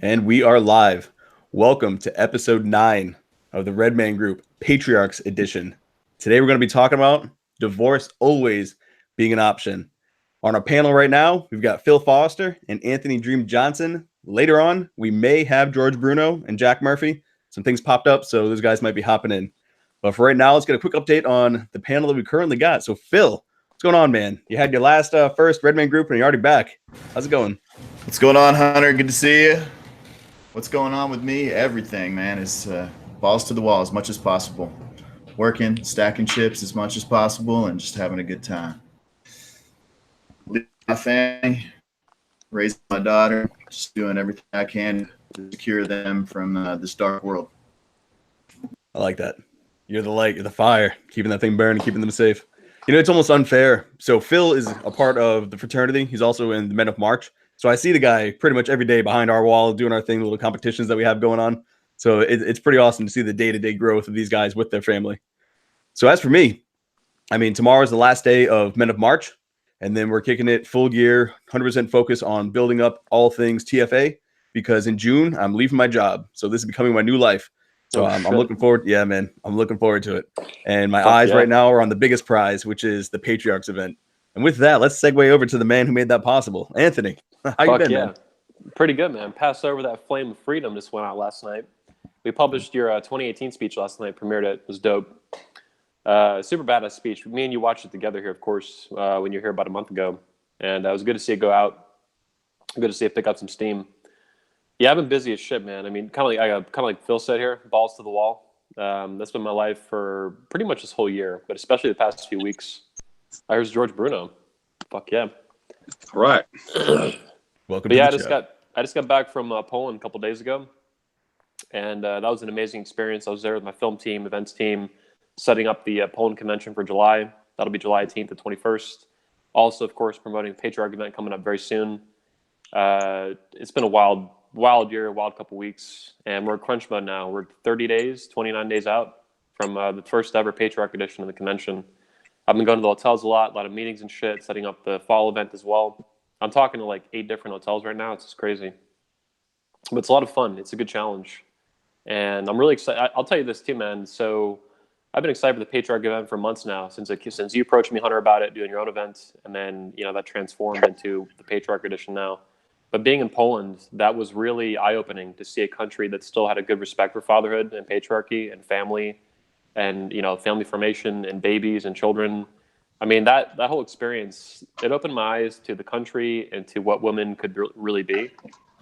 And we are live. Welcome to episode 9 of the Redman Group Patriarchs edition. Today we're going to be talking about divorce always being an option. On our panel right now, we've got Phil Foster and Anthony Dream Johnson. Later on, we may have George Bruno and Jack Murphy. Some things popped up, so those guys might be hopping in. But for right now, let's get a quick update on the panel that we currently got. So Phil, what's going on, man? You had your last first Redman Group and you're already back. How's it going? What's going on, Hunter? Good to see you. What's going on with me? Everything, man, is balls to the wall as much as possible. Working, stacking chips as much as possible, and just having a good time. Leaving my family, raising my daughter, just doing everything I can to secure them from this dark world. I like that. You're the light, you're the fire, keeping that thing burning, keeping them safe. You know, it's almost unfair. So Phil is a part of the fraternity. He's also in the Men of March. So I see the guy pretty much every day behind our wall doing our thing, little competitions that we have going on. So it's pretty awesome to see the day-to-day growth of these guys with their family. So as for me, I mean, tomorrow is the last day of Men of March, and then we're kicking it full gear, 100% focus on building up all things TFA, because in June, I'm leaving my job. So this is becoming my new life. So I'm looking forward. Yeah, man, I'm looking forward to it. And my eyes right now are on the biggest prize, which is the Patriarchs event. And with that, let's segue over to the man who made that possible, Anthony. How you been, man? Pretty good, man. Passed over that flame of freedom just went out last night. We published your 2018 speech last night, premiered it. It was dope. Super badass speech. Me and you watched it together here, of course, when you were here about a month ago. And it was good to see it go out. Good to see it pick up some steam. Yeah, I've been busy as shit, man. I mean, kind of like Phil said here, balls to the wall. That's been my life for pretty much this whole year, but especially the past few weeks. Here's George Bruno. Fuck yeah. All right. Welcome. But yeah, I just got back from Poland a couple days ago, and that was an amazing experience. I was there with my film team, events team, setting up the Poland convention for July. That'll be July 18th to 21st. Also, of course, promoting the Patriarch event coming up very soon. It's been a wild year, wild couple weeks, and we're in crunch mode now. We're 30 days, 29 days out from the first ever Patriarch edition of the convention. I've been going to the hotels a lot of meetings and shit, setting up the fall event as well. I'm talking to like 8 different hotels right now. It's just crazy. But it's a lot of fun. It's a good challenge. And I'm really excited. I'll tell you this too, man. So I've been excited for the Patriarch event for months now, since you approached me, Hunter, about it, doing your own event. And then, that transformed into the Patriarch edition now. But being in Poland, that was really eye-opening to see a country that still had a good respect for fatherhood and patriarchy and family and, family formation and babies and children. I mean, that whole experience, it opened my eyes to the country and to what women could really be,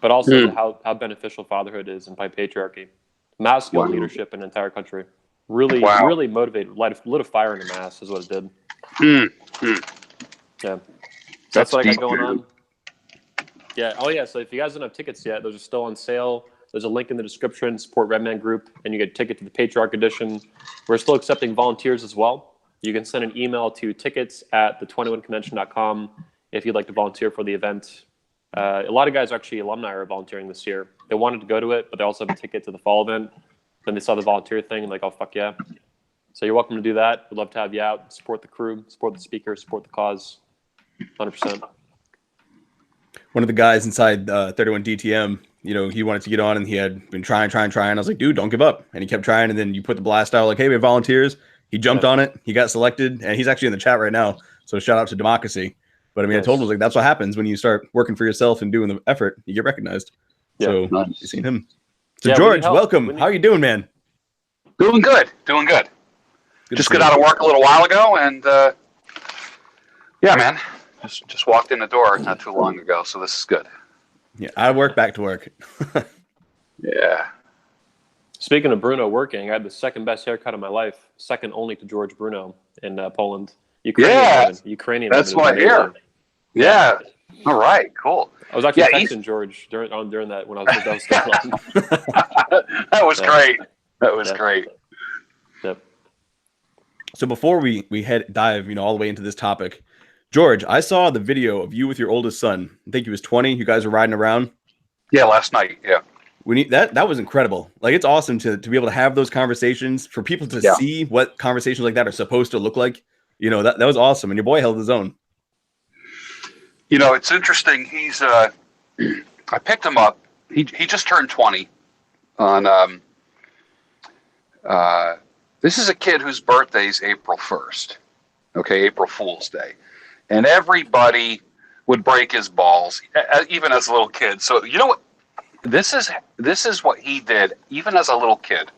but also how beneficial fatherhood is and by patriarchy. Masculine leadership in an entire country. Really motivated, lit a fire in the mass is what it did. Yeah. That's what I got going on. Yeah. Oh, yeah. So if you guys don't have tickets yet, those are still on sale. There's a link in the description. Support Redman Group, and you get a ticket to the Patriarch edition. We're still accepting volunteers as well. You can send an email to tickets@the21convention.com if you'd like to volunteer for the event. A lot of guys actually alumni are volunteering this year. They wanted to go to it, but they also have a ticket to the fall event. Then they saw the volunteer thing and like, oh, fuck yeah. So you're welcome to do that. We'd love to have you out. Support the crew, support the speaker, support the cause. 100%. One of the guys inside 31 DTM, he wanted to get on and he had been trying. I was like, dude, don't give up. And he kept trying. And then you put the blast out like, hey, we have volunteers. He jumped on it. He got selected. And he's actually in the chat right now. So shout out to Democracy. But I mean, I told him, like, that's what happens when you start working for yourself and doing the effort. You get recognized. Yeah, so you've seen him. So George, welcome. How are you doing, man? Doing good. Good just got out of work a little while ago. And yeah, man. Just walked in the door not too long ago, so this is good. Yeah, I work back to work. Yeah. Speaking of Bruno working, I had the second best haircut of my life, second only to George Bruno in Poland. Ukrainian. That's what I hear. Yeah. All right. Cool. I was actually texting George during that when I was going on. That was great. That was great. Yep. So before we dive all the way into this topic, George, I saw the video of you with your oldest son. I think he was 20. You guys were riding around. Yeah, last night. Yeah. We need that. That was incredible. Like, it's awesome to be able to have those conversations, for people to see what conversations like that are supposed to look like. That was awesome. And your boy held his own. It's interesting. He's I picked him up he just turned 20 on this is a kid whose birthday is April 1st. Okay, April Fool's Day. And everybody would break his balls, even as a little kid. So you know what? This is what he did, even as a little kid.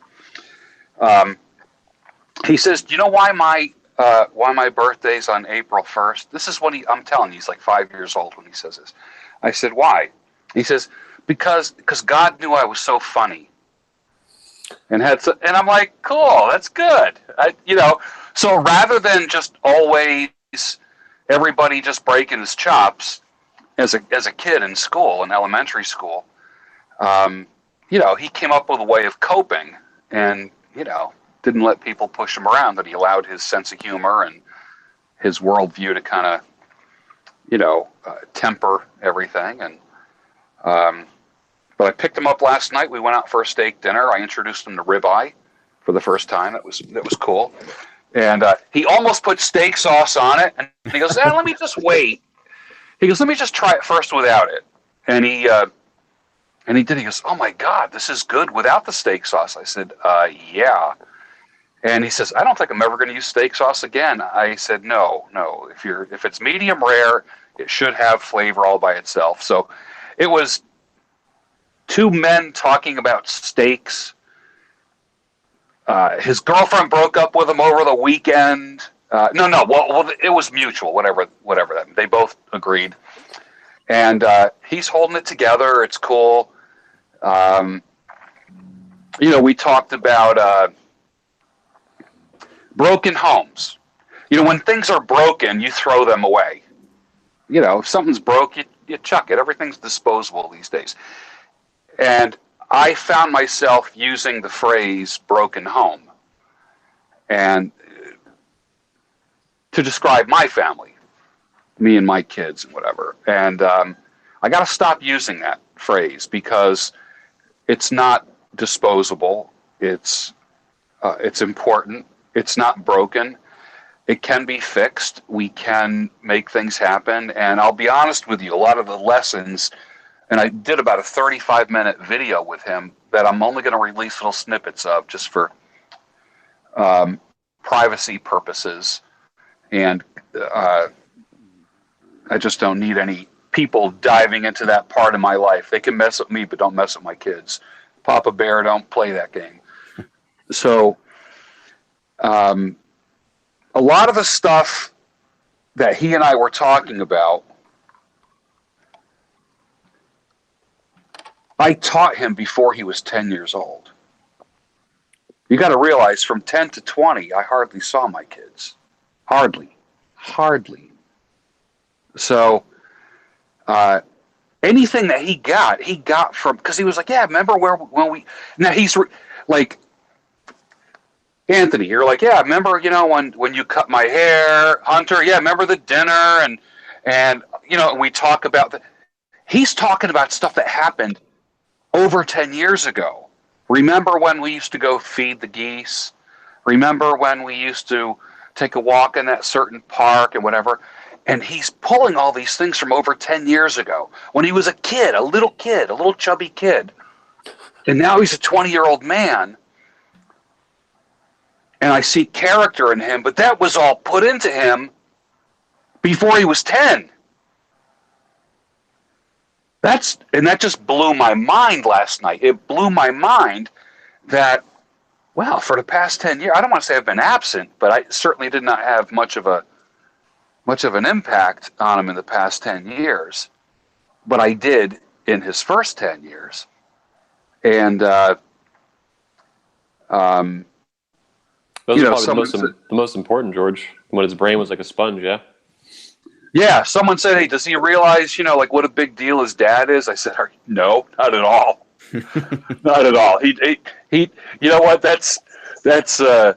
He says, "Do you know why my birthday's on April 1st?" This is what I'm telling you, he's like 5 years old when he says this. I said, "Why?" He says, because God knew I was so funny, and I'm like, "Cool, that's good." So rather than just always everybody just breaking his chops as a kid in school, in elementary school, he came up with a way of coping, and didn't let people push him around. That he allowed his sense of humor and his worldview to kind of, temper everything. And but I picked him up last night. We went out for a steak dinner. I introduced him to ribeye for the first time. That was cool. And he almost put steak sauce on it, and he goes, "Let me just wait." He goes, "Let me just try it first without it." And he did. He goes, "Oh my God, this is good without the steak sauce." I said, "Yeah." And he says, "I don't think I'm ever going to use steak sauce again." I said, No. If it's medium rare, it should have flavor all by itself. So it was two men talking about steaks. His girlfriend broke up with him over the weekend. Well, it was mutual. Whatever. They both agreed, and he's holding it together. It's cool. We talked about broken homes. When things are broken, you throw them away. If something's broke, you chuck it. Everything's disposable these days. And I found myself using the phrase broken home and to describe my family, me and my kids and whatever. And I got to stop using that phrase because it's not disposable. It's important. It's not broken. It can be fixed. We can make things happen. And I'll be honest with you, a lot of the lessons, and I did about a 35-minute video with him that I'm only going to release little snippets of just for privacy purposes. And I just don't need any people diving into that part of my life. They can mess with me, but don't mess with my kids. Papa Bear, don't play that game. So a lot of the stuff that he and I were talking about, I taught him before he was 10 years old. You got to realize from 10 to 20, I hardly saw my kids. Hardly. So anything that he got from, because he was like, "Yeah, remember when we," now he's like, "Anthony, you're like, yeah, remember, when you cut my hair, Hunter, yeah, remember the dinner, and we talk about the," he's talking about stuff that happened over 10 years ago. Remember when we used to go feed the geese? Remember when we used to take a walk in that certain park and whatever? And he's pulling all these things from over 10 years ago when he was a little chubby kid. And now he's a 20-year-old man. And I see character in him, but that was all put into him before he was 10. That just blew my mind last night. It blew my mind that, well, for the past 10 years, I don't want to say I've been absent, but I certainly did not have much of an impact on him in the past 10 years. But I did in his first 10 years. And those are probably the most important, George, when his brain was like a sponge, yeah? Yeah, someone said, "Hey, does he realize, what a big deal his dad is?" I said, "No, not at all. Not at all. He you know what? That's the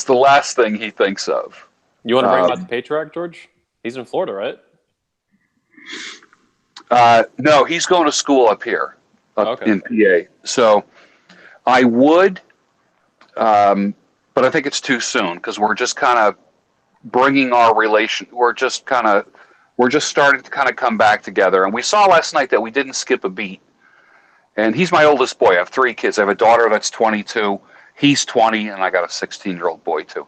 last thing he thinks of." You want to bring him out to Patriarch, George? He's in Florida, right? No, he's going to school up here, Okay. in PA. So I would, but I think it's too soon because we're just kind of bringing our relation. We're just starting to kind of come back together. And we saw last night that we didn't skip a beat. And he's my oldest boy. I have 3 kids. I have a daughter that's 22. He's 20, and I got a 16-year-old boy too.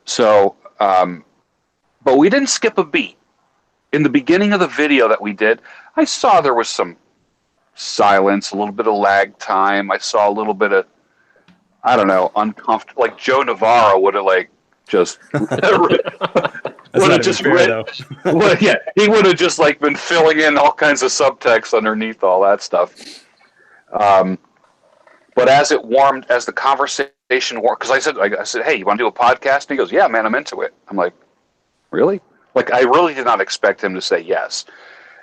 So, but we didn't skip a beat. In the beginning of the video that we did, I saw there was some silence, a little bit of lag time. I saw a little bit of, I don't know, uncomfortable. Like Joe Navarro would have like just would have just read. Well, yeah, he would have just like been filling in all kinds of subtext underneath all that stuff. But as the conversation warmed, because I said, hey, you want to do a podcast? And he goes, yeah, man, I'm into it. I'm like, really? Like, I really did not expect him to say yes.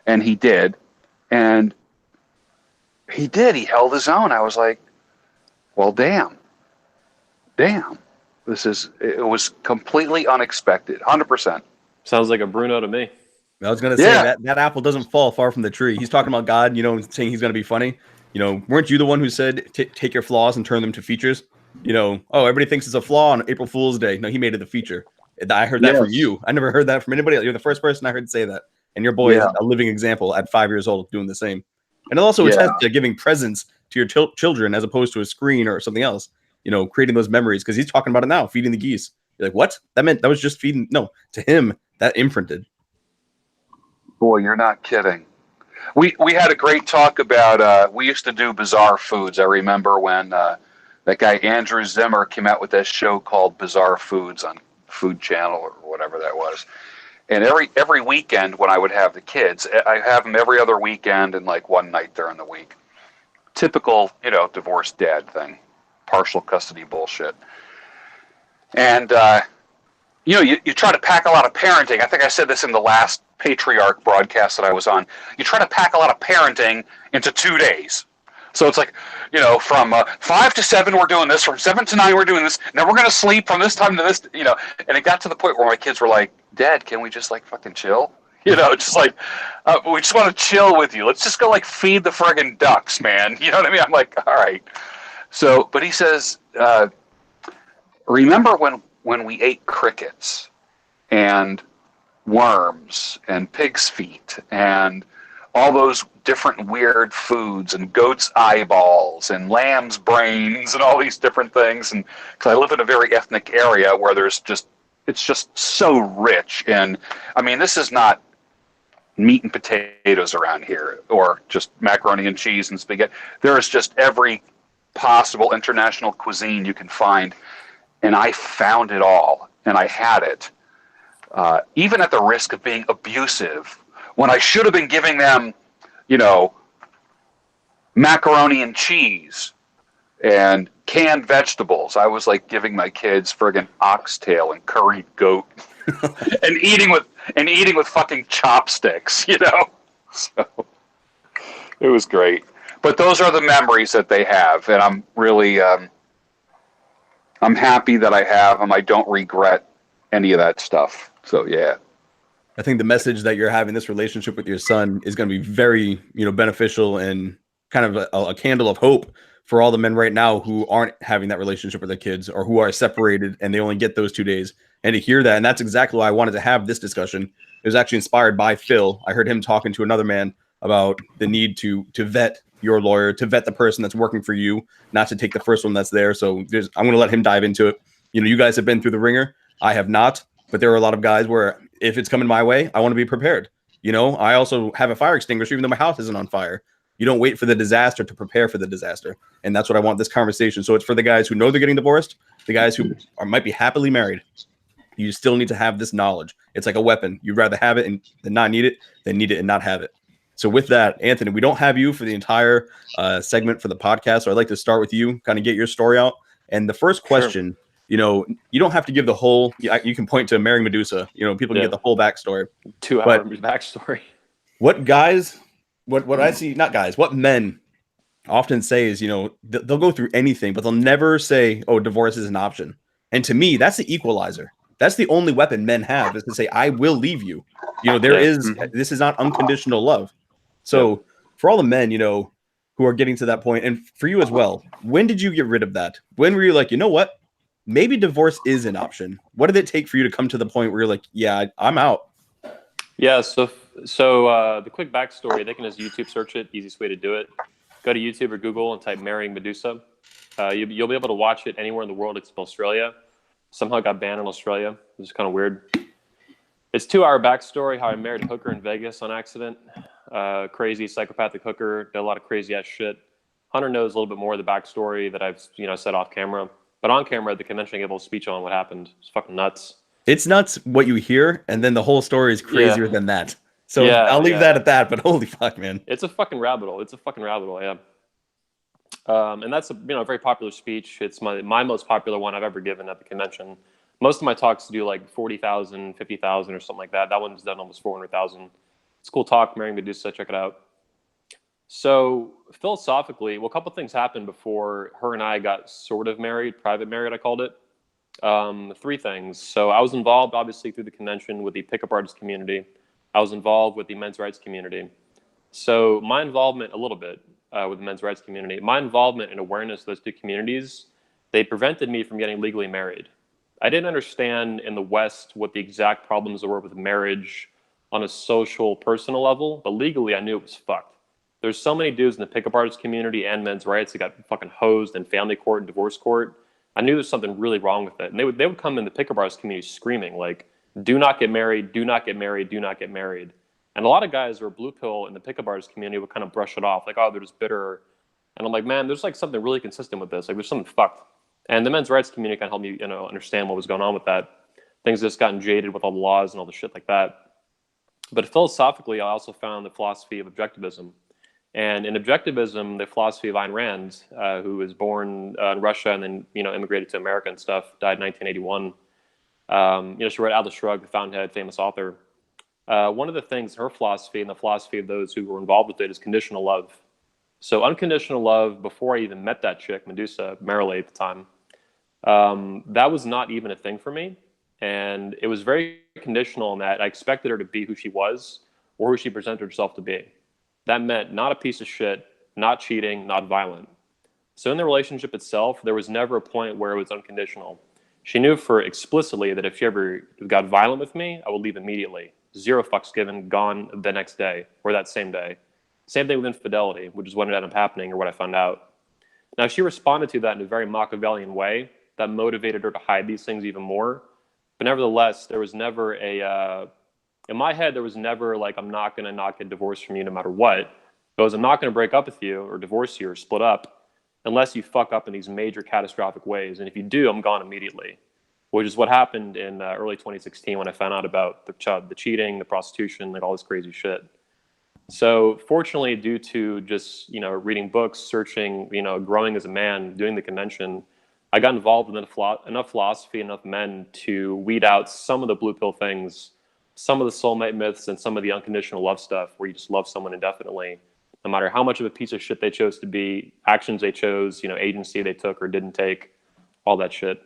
And he did. And he did. He held his own. I was like, well, damn. It was completely unexpected. 100%. Sounds like a Bruno to me. I was going to say that apple doesn't fall far from the tree. He's talking about God, saying he's going to be funny. Weren't you the one who said, take your flaws and turn them to features? Everybody thinks it's a flaw on April Fool's Day. No, he made it a feature. I heard that from you. I never heard that from anybody else. You're the first person I heard say that. And your boy is a living example at 5 years old doing the same. And it also attests to giving presents to your children as opposed to a screen or something else. Creating those memories, because he's talking about it now, feeding the geese. You're like, what? That was just feeding. No, to him, that imprinted. Boy, you're not kidding. We had a great talk about, we used to do Bizarre Foods. I remember when that guy Andrew Zimmer came out with that show called Bizarre Foods on Food Channel or whatever that was. And every weekend when I would have the kids, I have them every other weekend and like one night during the week. Typical, divorced dad thing. Partial custody bullshit. And, you try to pack a lot of parenting. I think I said this in the last Patriarch broadcast that I was on. You try to pack a lot of parenting into 2 days. So it's like, from 5 to 7 we're doing this, from 7 to 9 we're doing this, and then we're going to sleep from this time to this, and it got to the point where my kids were like, Dad, can we just like fucking chill? Just like, we just want to chill with you. Let's just go like feed the friggin' ducks, man. You know what I mean? I'm like, all right. So, but he says, remember when we ate crickets and worms and pig's feet and all those different weird foods and goat's eyeballs and lamb's brains and all these different things. And because I live in a very ethnic area where it's just so rich. And I mean, this is not meat and potatoes around here or just macaroni and cheese and spaghetti. There is just every possible international cuisine you can find. And I found it all and I had it. Even at the risk of being abusive, when I should have been giving them, macaroni and cheese and canned vegetables, I was like giving my kids friggin' oxtail and curried goat and eating with fucking chopsticks, So it was great. But those are the memories that they have, and I'm really, I'm happy that I have them. I don't regret any of that stuff. So yeah. I think the message that you're having this relationship with your son is going to be very, beneficial and kind of a candle of hope for all the men right now who aren't having that relationship with their kids or who are separated and they only get those 2 days. And to hear that, and that's exactly why I wanted to have this discussion. It was actually inspired by Phil. I heard him talking to another man about the need to vet your lawyer, to vet the person that's working for you, not to take the first one that's there. So I'm going to let him dive into it. You guys have been through the ringer. I have not. But there are a lot of guys where if it's coming my way, I want to be prepared. I also have a fire extinguisher, even though my house isn't on fire. You don't wait for the disaster to prepare for the disaster. And that's what I want this conversation. So it's for the guys who know they're getting divorced, the guys who might be happily married. You still need to have this knowledge. It's like a weapon. You'd rather have it and not need it than need it and not have it. So with that, Anthony, we don't have you for the entire segment for the podcast. So I'd like to start with you, kind of get your story out. And the first question, you don't have to give the whole, you can point to Mary Medusa, people can get the whole backstory. 2 hour backstory. What guys, what I see, not guys, what men often say is, they'll go through anything, but they'll never say, oh, divorce is an option. And to me, that's the equalizer. That's the only weapon men have, is to say, I will leave you. This is not unconditional love. So for all the men, who are getting to that point, and for you as well, when did you get rid of that? When were you like, you know what? Maybe divorce is an option. What did it take for you to come to the point where you're like, yeah, I'm out? Yeah. So the quick backstory, they can just YouTube search it. Easiest way to do it. Go to YouTube or Google and type "Marrying Medusa." You'll be able to watch it anywhere in the world except Australia. Somehow it got banned in Australia, which is kind of weird. It's 2-hour backstory how I married a hooker in Vegas on accident. Crazy psychopathic hooker, did a lot of crazy ass shit. Hunter knows a little bit more of the backstory that I've said off camera, but on camera at the convention I gave a little speech on what happened. It's fucking nuts. It's nuts what you hear, and then the whole story is crazier than that. So I'll leave that at that. But holy fuck, man! It's a fucking rabbit hole. Yeah. And that's a very popular speech. It's my most popular one I've ever given at the convention. Most of my talks do like 40,000, 50,000 or something like that. That one's done almost 400,000. It's a cool talk, Marrying Medusa. Check it out. So philosophically, a couple things happened before her and I got sort of married, private married, I called it. 3 things. So I was involved, obviously, through the convention with the pickup artist community. I was involved with the men's rights community. So my involvement a little bit with the men's rights community, my involvement and awareness of those 2 communities, they prevented me from getting legally married. I didn't understand in the West what the exact problems were with marriage on a social, personal level, but legally I knew it was fucked. There's so many dudes in the pickup artist community and men's rights that got fucking hosed in family court and divorce court. I knew there's something really wrong with it. And they would come in the pickup artist community screaming like, do not get married, do not get married, do not get married. And a lot of guys who are blue pill in the pickup artist community would kind of brush it off like, oh, they're just bitter. And I'm like, man, there's like something really consistent with this. Like there's something fucked. And the men's rights community kind of helped me, understand what was going on with that. Things just gotten jaded with all the laws and all the shit like that. But philosophically, I also found the philosophy of objectivism. And in objectivism, the philosophy of Ayn Rand, who was born in Russia and then, immigrated to America and stuff, died in 1981. She wrote Atlas Shrugged, the Fountainhead, famous author. One of the things in her philosophy and the philosophy of those who were involved with it is conditional love. So unconditional love, before I even met that chick, Medusa, Marilee at the time, that was not even a thing for me. And it was very conditional in that I expected her to be who she was or who she presented herself to be. That meant not a piece of shit, not cheating, not violent. So in the relationship itself, there was never a point where it was unconditional. She knew explicitly that if she ever got violent with me, I would leave immediately. 0 fucks given, gone the next day or that same day. Same thing with infidelity, which is what ended up happening or what I found out. Now, she responded to that in a very Machiavellian way that motivated her to hide these things even more. But nevertheless, there was never in my head, there was never like, I'm not going to not get divorced from you no matter what. It was, I'm not going to break up with you or divorce you or split up unless you fuck up in these major catastrophic ways. And if you do, I'm gone immediately, which is what happened in early 2016 when I found out about the cheating, the prostitution, like all this crazy shit. So fortunately, due to just, reading books, searching, growing as a man, doing the convention, I got involved with enough philosophy, enough men to weed out some of the blue pill things, some of the soulmate myths, and some of the unconditional love stuff where you just love someone indefinitely, no matter how much of a piece of shit they chose to be, actions they chose, agency they took or didn't take, all that shit.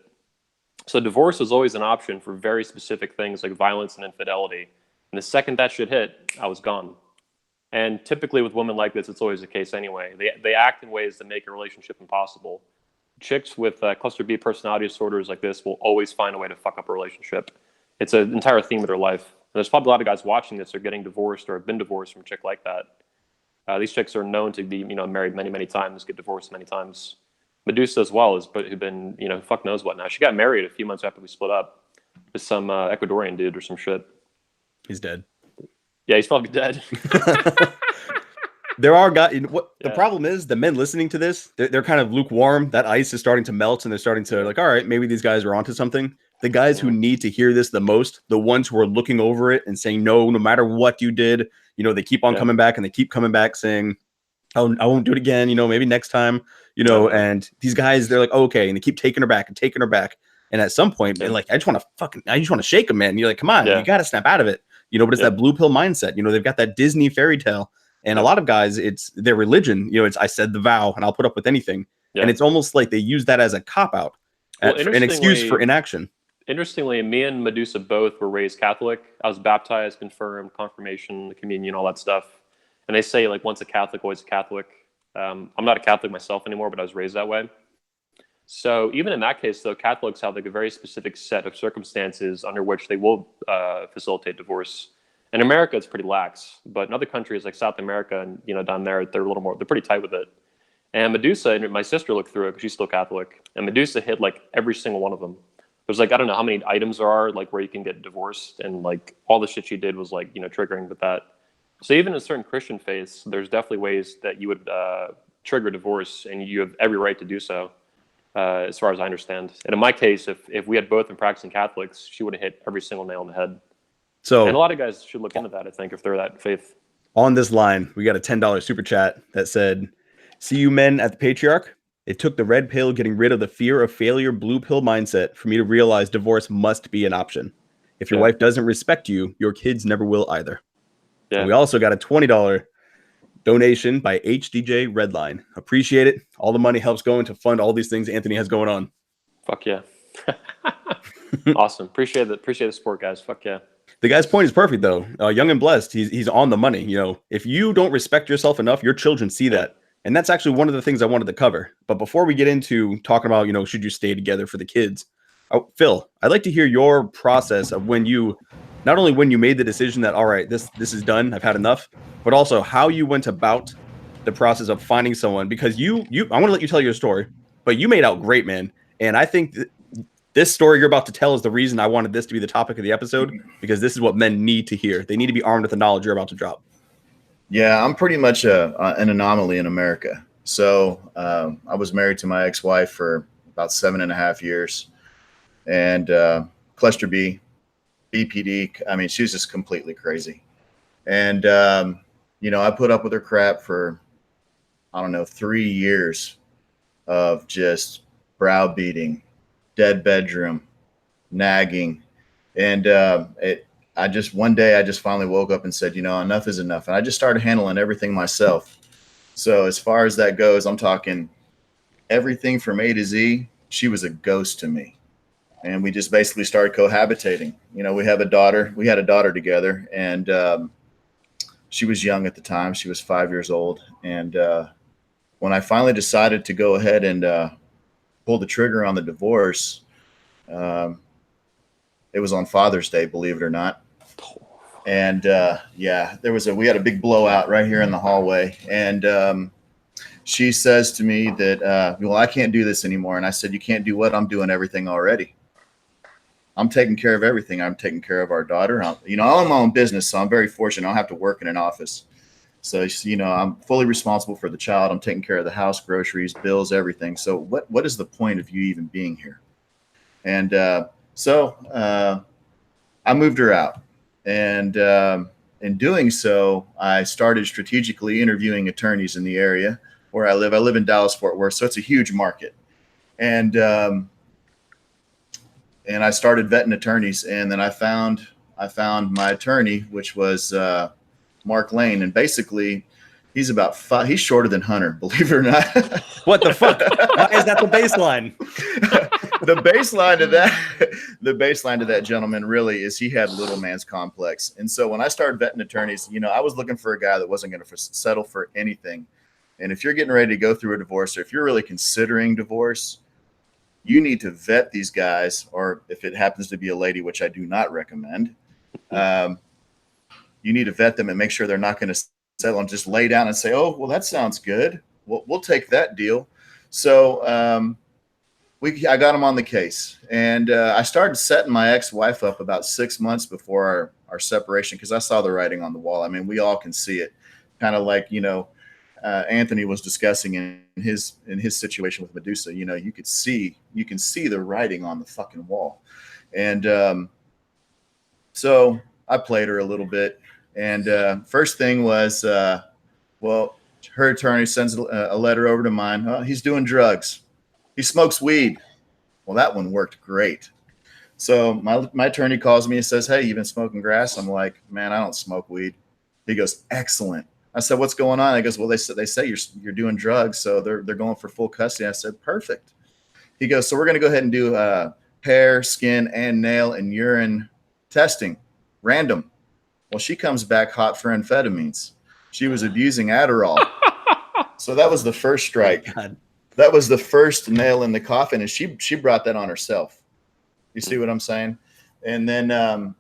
So divorce was always an option for very specific things like violence and infidelity. And the second that shit hit, I was gone. And typically with women like this, it's always the case anyway. They act in ways that make a relationship impossible. Chicks with cluster B personality disorders like this will always find a way to fuck up a relationship. It's an entire theme of their life. And there's probably a lot of guys watching this who are getting divorced or have been divorced from a chick like that. These chicks are known to be, married many, many times, get divorced many times. Medusa as well has been, fuck knows what now. She got married a few months after we split up with some Ecuadorian dude or some shit. He's dead. Yeah, he's probably dead. There are guys. The problem is, the men listening to this, they're kind of lukewarm. That ice is starting to melt, and they're starting to like, all right, maybe these guys are onto something. The guys who need to hear this the most, the ones who are looking over it and saying no matter what you did, they keep on coming back and they keep coming back saying, oh, I won't do it again. Maybe next time. And these guys, they're like, oh, okay, and they keep taking her back and taking her back. And at some point, they're like, I just want to shake them, man. And you're like, come on, you got to snap out of it. But it's that blue pill mindset. They've got that Disney fairy tale. And a lot of guys, it's their religion. It's I said the vow and I'll put up with anything. And it's almost like they use that as a cop-out, an excuse for inaction. Interestingly, me and Medusa both were raised Catholic. I was baptized, confirmed, confirmation, the communion, all that stuff. And they say, like, once a Catholic, always a Catholic. I'm not a Catholic myself anymore, but I was raised that way. So even in that case, though, Catholics have like a very specific set of circumstances under which they will facilitate divorce. In America, it's pretty lax, but in other countries like South America and down there, they're pretty tight with it. And Medusa, and my sister looked through it because she's still Catholic, and Medusa hit like every single one of them. There's like, I don't know how many items there are, like where you can get divorced, and like all the shit she did was like, triggering with that. So even in certain Christian faiths, there's definitely ways that you would trigger divorce, and you have every right to do so, as far as I understand. And in my case, if we had both been practicing Catholics, she would have hit every single nail on the head. So, and a lot of guys should look into that, I think, if they're that faith. On this line, we got a $10 super chat that said, "See you men at the Patriarch. It took the red pill getting rid of the fear of failure blue pill mindset for me to realize divorce must be an option. If your wife doesn't respect you, your kids never will either." Yeah. And we also got a $20 donation by HDJ Redline. Appreciate it. All the money helps go into fund all these things Anthony has going on. Fuck yeah. Awesome. Appreciate the support, guys. Fuck yeah. The guy's point is perfect, though. Young and blessed. He's on the money. If you don't respect yourself enough, your children see that. And that's actually one of the things I wanted to cover. But before we get into talking about, should you stay together for the kids? Phil, I'd like to hear your process of not only when you made the decision that, all right, this is done, I've had enough, but also how you went about the process of finding someone. Because I want to let you tell your story, but you made out great, man. And I think this story you're about to tell is the reason I wanted this to be the topic of the episode, because this is what men need to hear. They need to be armed with the knowledge you're about to drop. Yeah, I'm pretty much an anomaly in America. So I was married to my ex-wife for about 7.5 years, and cluster B, BPD. I mean, she was just completely crazy. And, I put up with her crap for, 3 years of just browbeating, dead bedroom, nagging. And one day I just finally woke up and said, enough is enough. And I just started handling everything myself. So as far as that goes, I'm talking everything from A to Z. She was a ghost to me. And we just basically started cohabitating. We had a daughter together, and she was young at the time. She was 5 years old. And when I finally decided to go ahead and pull the trigger on the divorce, it was on Father's Day, believe it or not. And we had a big blowout right here in the hallway. And she says to me that, well, I can't do this anymore. And I said, you can't do what? I'm doing everything already. I'm taking care of everything. I'm taking care of our daughter. I own my own business, so I'm very fortunate. I don't have to work in an office. So, I'm fully responsible for the child. I'm taking care of the house, groceries, bills, everything. So what is the point of you even being here? And so I moved her out. And in doing so, I started strategically interviewing attorneys in the area where I live. I live in Dallas, Fort Worth, so it's a huge market. And I started vetting attorneys, and then I found my attorney, which was Mark Lane, and basically he's about he's shorter than Hunter, believe it or not. What the fuck? Why is that the baseline? The baseline to that gentleman really is he had little man's complex. And so when I started vetting attorneys, I was looking for a guy that wasn't going to settle for anything. And if you're getting ready to go through a divorce, or if you're really considering divorce, you need to vet these guys, or if it happens to be a lady, which I do not recommend, you need to vet them and make sure they're not going to settle and just lay down and say, oh, well, that sounds good. We'll take that deal. So I got him on the case, and I started setting my ex-wife up about 6 months before our separation, because I saw the writing on the wall. I mean, we all can see it, kind of like, Anthony was discussing in his situation with Medusa. You can see the writing on the fucking wall. And so I played her a little bit. And first thing was, well, her attorney sends a letter over to mine. Oh, he's doing drugs. He smokes weed. Well, that one worked great. So my attorney calls me and says, hey, you been smoking grass? I'm like, man, I don't smoke weed. He goes, excellent. I said, what's going on? He goes, well, they say you're doing drugs, so they're going for full custody. I said, perfect. He goes, so we're going to go ahead and do hair, skin, and nail and urine testing, random. Well, she comes back hot for amphetamines. She was abusing Adderall. So that was the first strike. God. That was the first nail in the coffin, and she brought that on herself. You see what I'm saying? And then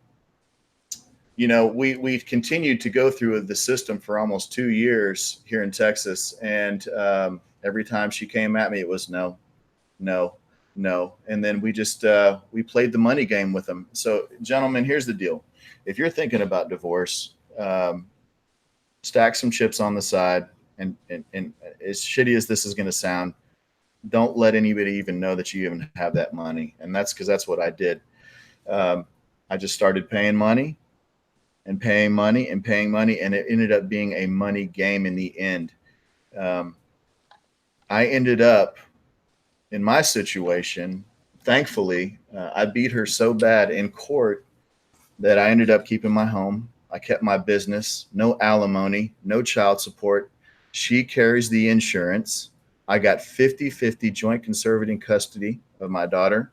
we've continued to go through the system for almost 2 years here in Texas, and every time she came at me, it was no, no, no, and then we just we played the money game with them. So, gentlemen, here's the deal: if you're thinking about divorce, stack some chips on the side, and as shitty as this is going to sound, don't let anybody even know that you even have that money, and that's because that's what I did. I just started paying money and paying money and paying money, and it ended up being a money game in the end. I ended up, in my situation, thankfully, I beat her so bad in court that I ended up keeping my home. I kept my business, no alimony, no child support. She carries the insurance. I got 50-50 joint conservative custody of my daughter.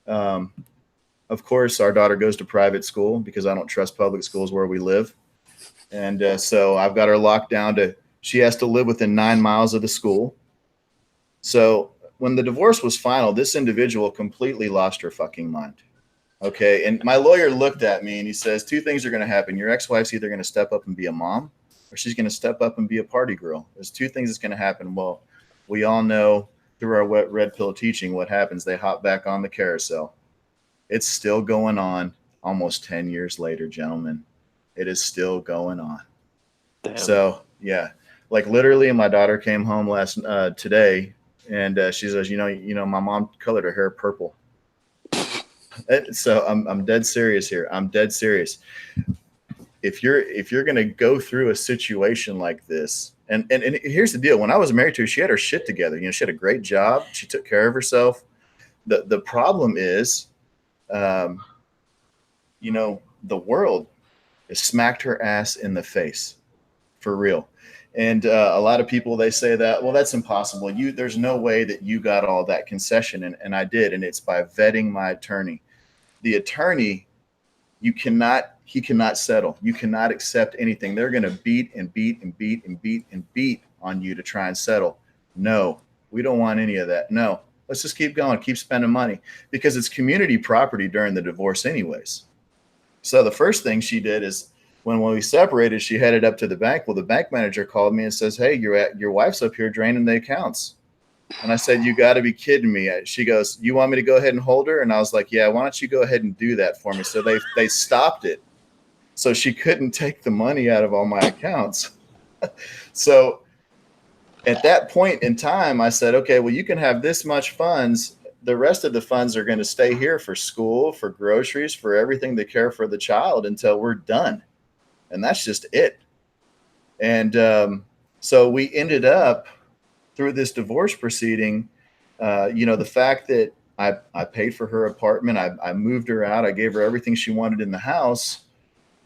Of course, our daughter goes to private school because I don't trust public schools where we live. And so I've got her locked down to, she has to live within 9 miles of the school. So when the divorce was final, this individual completely lost her fucking mind. Okay. And my lawyer looked at me and he says, 2 things are going to happen. Your ex-wife's either going to step up and be a mom, or she's going to step up and be a party girl. There's 2 things that's going to happen. Well, we all know through our wet red pill teaching what happens. They hop back on the carousel. It's still going on almost 10 years later, gentlemen. It is still going on. Damn. So, yeah, like literally my daughter came home today, and she says, you know, my mom colored her hair purple. So I'm dead serious here. I'm dead serious. If you're going to go through a situation like this, and here's the deal. When I was married to her, she had her shit together. You know, she had a great job. She took care of herself. The problem is, you know, the world has smacked her ass in the face, for real. And a lot of people, they say that, well, that's impossible. There's no way that you got all that concession. And I did. And it's by vetting my attorney. The attorney, he cannot settle. You cannot accept anything. They're going to beat and beat and beat and beat and beat on you to try and settle. No, we don't want any of that. No, let's just keep going, keep spending money, because it's community property during the divorce anyways. So the first thing she did is, when we separated, she headed up to the bank. Well, the bank manager called me and says, hey, your wife's up here draining the accounts. And I said, you got to be kidding me. She goes, you want me to go ahead and hold her? And I was like, yeah, why don't you go ahead and do that for me? So they stopped it. So she couldn't take the money out of all my accounts. So at that point in time, I said, okay, well, you can have this much funds. The rest of the funds are going to stay here for school, for groceries, for everything to care for the child until we're done. And that's just it. And so we ended up through this divorce proceeding, you know, the fact that I paid for her apartment, I moved her out, I gave her everything she wanted in the house.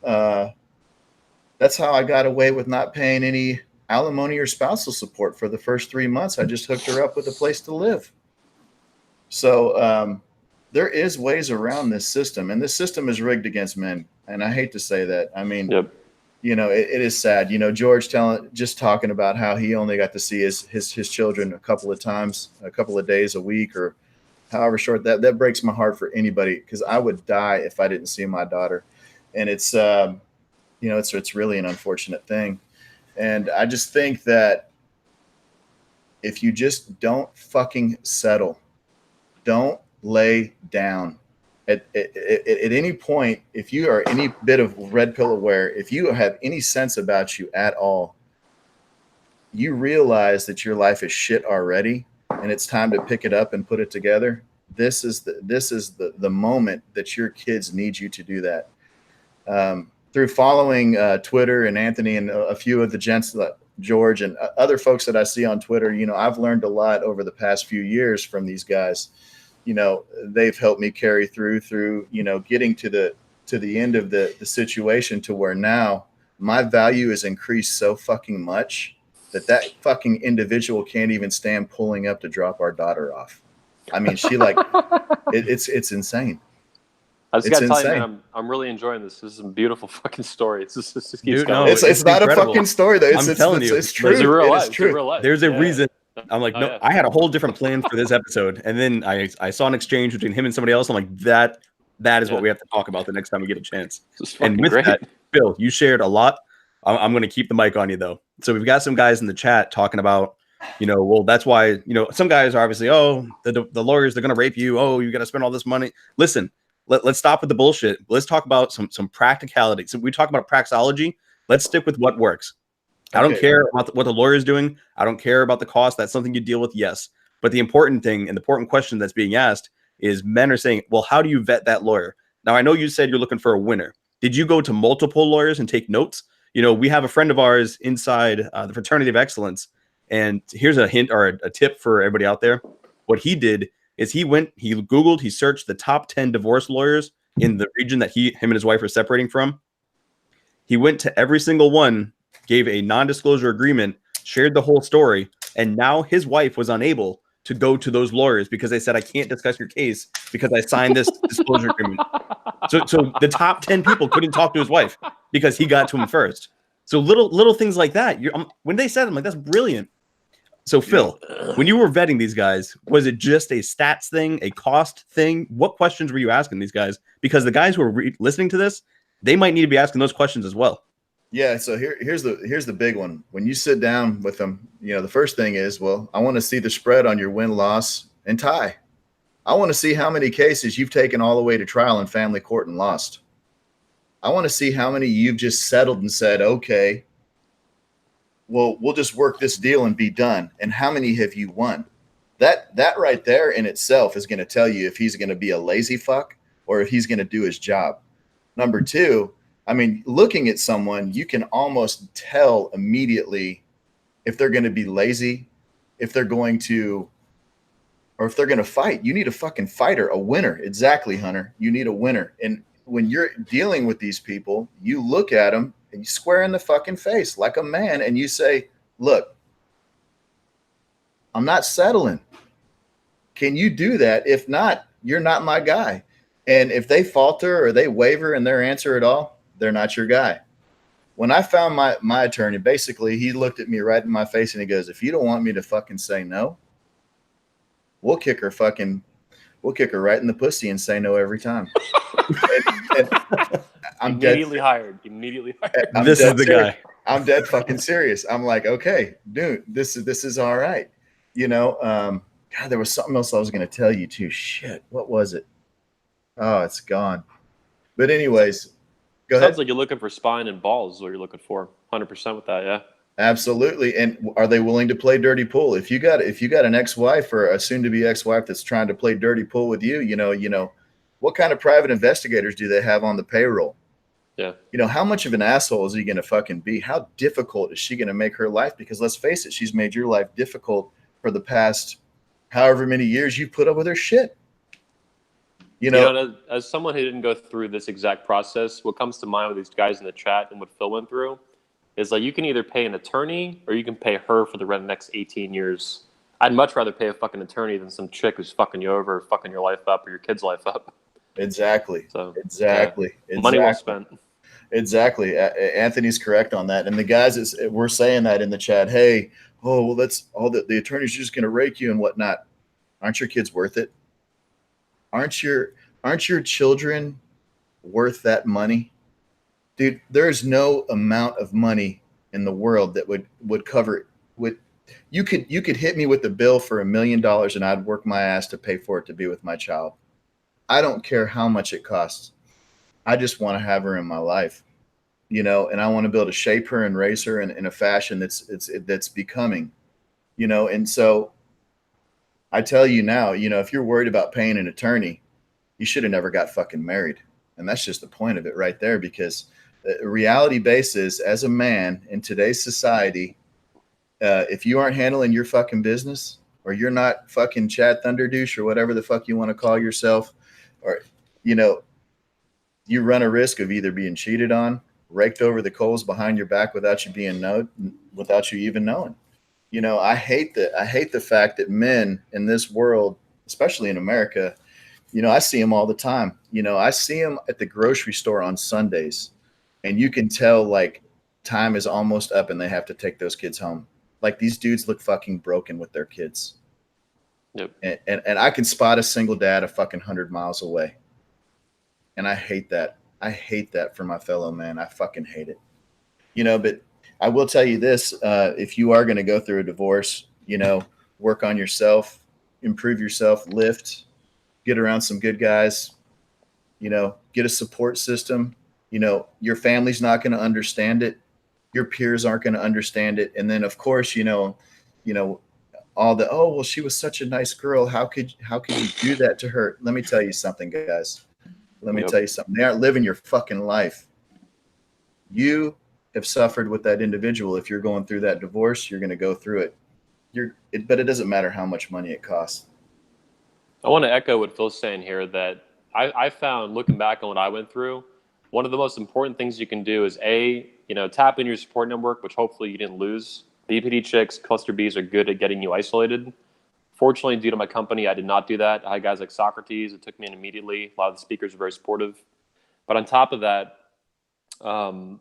That's how I got away with not paying any alimony or spousal support for the first 3 months. I just hooked her up with a place to live. So there is ways around this system, and this system is rigged against men. And I hate to say that. I mean, yep. You know, it is sad. You know, George just talking about how he only got to see his children a couple of times, a couple of days a week, or however short. That breaks my heart for anybody, because I would die if I didn't see my daughter. And it's you know, it's really an unfortunate thing. And I just think that if you just don't fucking settle, don't lay down. At any point, if you are any bit of red pill aware, if you have any sense about you at all, you realize that your life is shit already, and it's time to pick it up and put it together. This is the moment that your kids need you to do that. Through following Twitter and Anthony and a few of the gents, George and other folks that I see on Twitter, you know, I've learned a lot over the past few years from these guys. You know, they've helped me carry through, you know, getting to the end of the situation, to where now my value is increased so fucking much that fucking individual can't even stand pulling up to drop our daughter off. I mean, she like, it's insane. I just gotta tell you, man, I'm really enjoying this. This is a beautiful fucking story. It's just keeps going. No, it's not incredible. A fucking story though. I'm telling you, it's true. It's real life. It is true. Real life. There's a reason. I'm like, no, yeah. I had a whole different plan for this episode. And then I saw an exchange between him and somebody else. I'm like, that That is Yeah. what we have to talk about the next time we get a chance. This is And fucking with great. that, Bill, you shared a lot. I'm going to keep the mic on you, though. So we've got some guys in the chat talking about, well, that's why, some guys are obviously, the lawyers, they're going to rape you. Oh, you got to spend all this money. Listen, let's stop with the bullshit. Let's talk about some practicality. So we talk about praxology. Let's stick with what works. I don't care about what the lawyer is doing. I don't care about the cost. That's something you deal with, yes. But the important thing and the important question that's being asked is men are saying, well, how do you vet that lawyer? Now, I know you said you're looking for a winner. Did you go to multiple lawyers and take notes? We have a friend of ours inside the Fraternity of Excellence. And here's a hint or a tip for everybody out there. What he did is he Googled, he searched the top 10 divorce lawyers in the region that him and his wife are separating from. He went to every single one, gave a non-disclosure agreement, shared the whole story, and now his wife was unable to go to those lawyers because they said, I can't discuss your case because I signed this disclosure agreement. So the top 10 people couldn't talk to his wife because he got to him first. So little things like that. When they said, I'm like, that's brilliant. So Phil, when you were vetting these guys, was it just a stats thing, a cost thing? What questions were you asking these guys? Because the guys who are listening to this, they might need to be asking those questions as well. Yeah, so here's the big one. When you sit down with them, the first thing is, well, I want to see the spread on your win, loss, and tie. I want to see how many cases you've taken all the way to trial in family court and lost. I want to see how many you've just settled and said, okay, well, we'll just work this deal and be done. And how many have you won? That right there in itself is going to tell you if he's going to be a lazy fuck or if he's going to do his job. Number two, I mean, looking at someone, you can almost tell immediately if they're going to be lazy, if they're going to, or if they're going to fight. You need a fucking fighter, a winner. Exactly, Hunter. You need a winner. And when you're dealing with these people, you look at them and you square in the fucking face like a man and you say, look, I'm not settling. Can you do that? If not, you're not my guy. And if they falter or they waver in their answer at all, they're not your guy. When I found my attorney, basically, he looked at me right in my face and he goes, if you don't want me to fucking say no, we'll kick her right in the pussy and say no every time. and I'm immediately hired. This is the guy. I'm dead fucking serious. I'm like, okay, dude, this is all right. God, there was something else I was going to tell you too. Shit, what was it? Oh, it's gone. But anyways, go ahead. Sounds like you're looking for spine and balls is what you're looking for. 100% with that, yeah. Absolutely. And are they willing to play dirty pool? If you got an ex-wife or a soon-to-be ex-wife that's trying to play dirty pool with you, what kind of private investigators do they have on the payroll? Yeah. How much of an asshole is he going to fucking be? How difficult is she going to make her life? Because let's face it, she's made your life difficult for the past however many years you've put up with her shit. As someone who didn't go through this exact process, what comes to mind with these guys in the chat and what Phil went through is like you can either pay an attorney or you can pay her for the next 18 years. I'd much rather pay a fucking attorney than some chick who's fucking you over, fucking your life up or your kid's life up. Exactly. So exactly. Money well spent. Exactly. Anthony's correct on that. And the guys, we're saying that in the chat. Hey, that's all the attorneys are just going to rake you and whatnot. Aren't your kids worth it? Aren't your children worth that money? Dude, there's no amount of money in the world that would cover it. You could hit me with the bill for $1 million and I'd work my ass to pay for it to be with my child. I don't care how much it costs. I just want to have her in my life, and I want to be able to shape her and raise her in a fashion that's becoming, and so I tell you now, if you're worried about paying an attorney, you should have never got fucking married. And that's just the point of it right there, because the reality basis as a man in today's society, if you aren't handling your fucking business or you're not fucking Chad Thunderdouche or whatever the fuck you want to call yourself, or, you run a risk of either being cheated on, raked over the coals behind your back without you even knowing. I hate the fact that men in this world, especially in America, I see them all the time. I see them at the grocery store on Sundays, and you can tell like time is almost up and they have to take those kids home. Like these dudes look fucking broken with their kids. Yep. And I can spot a single dad a fucking 100 miles away. And I hate that. I hate that for my fellow man. I fucking hate it. You know, but I will tell you this, if you are going to go through a divorce, you know, work on yourself, improve yourself, lift, get around some good guys, you know, get a support system. You know, your family's not going to understand it. Your peers aren't going to understand it. And then of course, you know, all the, oh, well, she was such a nice girl. How could you do that to her? Let me tell you something, guys. Let me tell you something. They aren't living your fucking life. You have suffered with that individual. If you're going through that divorce, you're going to go through it. But it doesn't matter how much money it costs. I want to echo what Phil's saying here, that I found, looking back on what I went through, one of the most important things you can do is tap into your support network, which hopefully you didn't lose. BPD chicks, cluster Bs are good at getting you isolated. Fortunately, due to my company, I did not do that. I had guys like Socrates. It took me in immediately. A lot of the speakers were very supportive. But on top of that, what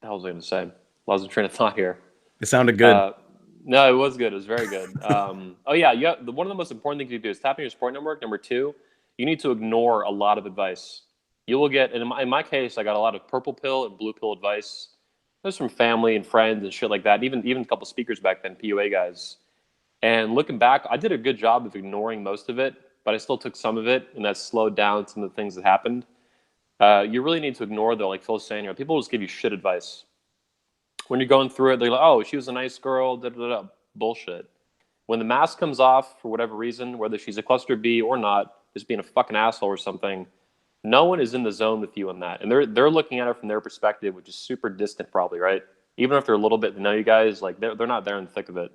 was I going to say? Lost the train of thought here. It sounded good. No, it was good. It was very good. One of the most important things you do is tap into your support network. Number two, you need to ignore a lot of advice. You will get, and in my case, I got a lot of purple pill and blue pill advice. There's from family and friends and shit like that. Even a couple speakers back then, PUA guys. And looking back, I did a good job of ignoring most of it, but I still took some of it, and that slowed down some of the things that happened. You really need to ignore, though, like Phil's saying, people just give you shit advice. When you're going through it, they're like, oh, she was a nice girl, da-da-da-da. Bullshit. When the mask comes off, for whatever reason, whether she's a cluster B or not, just being a fucking asshole or something, no one is in the zone with you on that. And they're looking at it from their perspective, which is super distant probably, right? Even if they're a little bit, know you guys, like they're not there in the thick of it.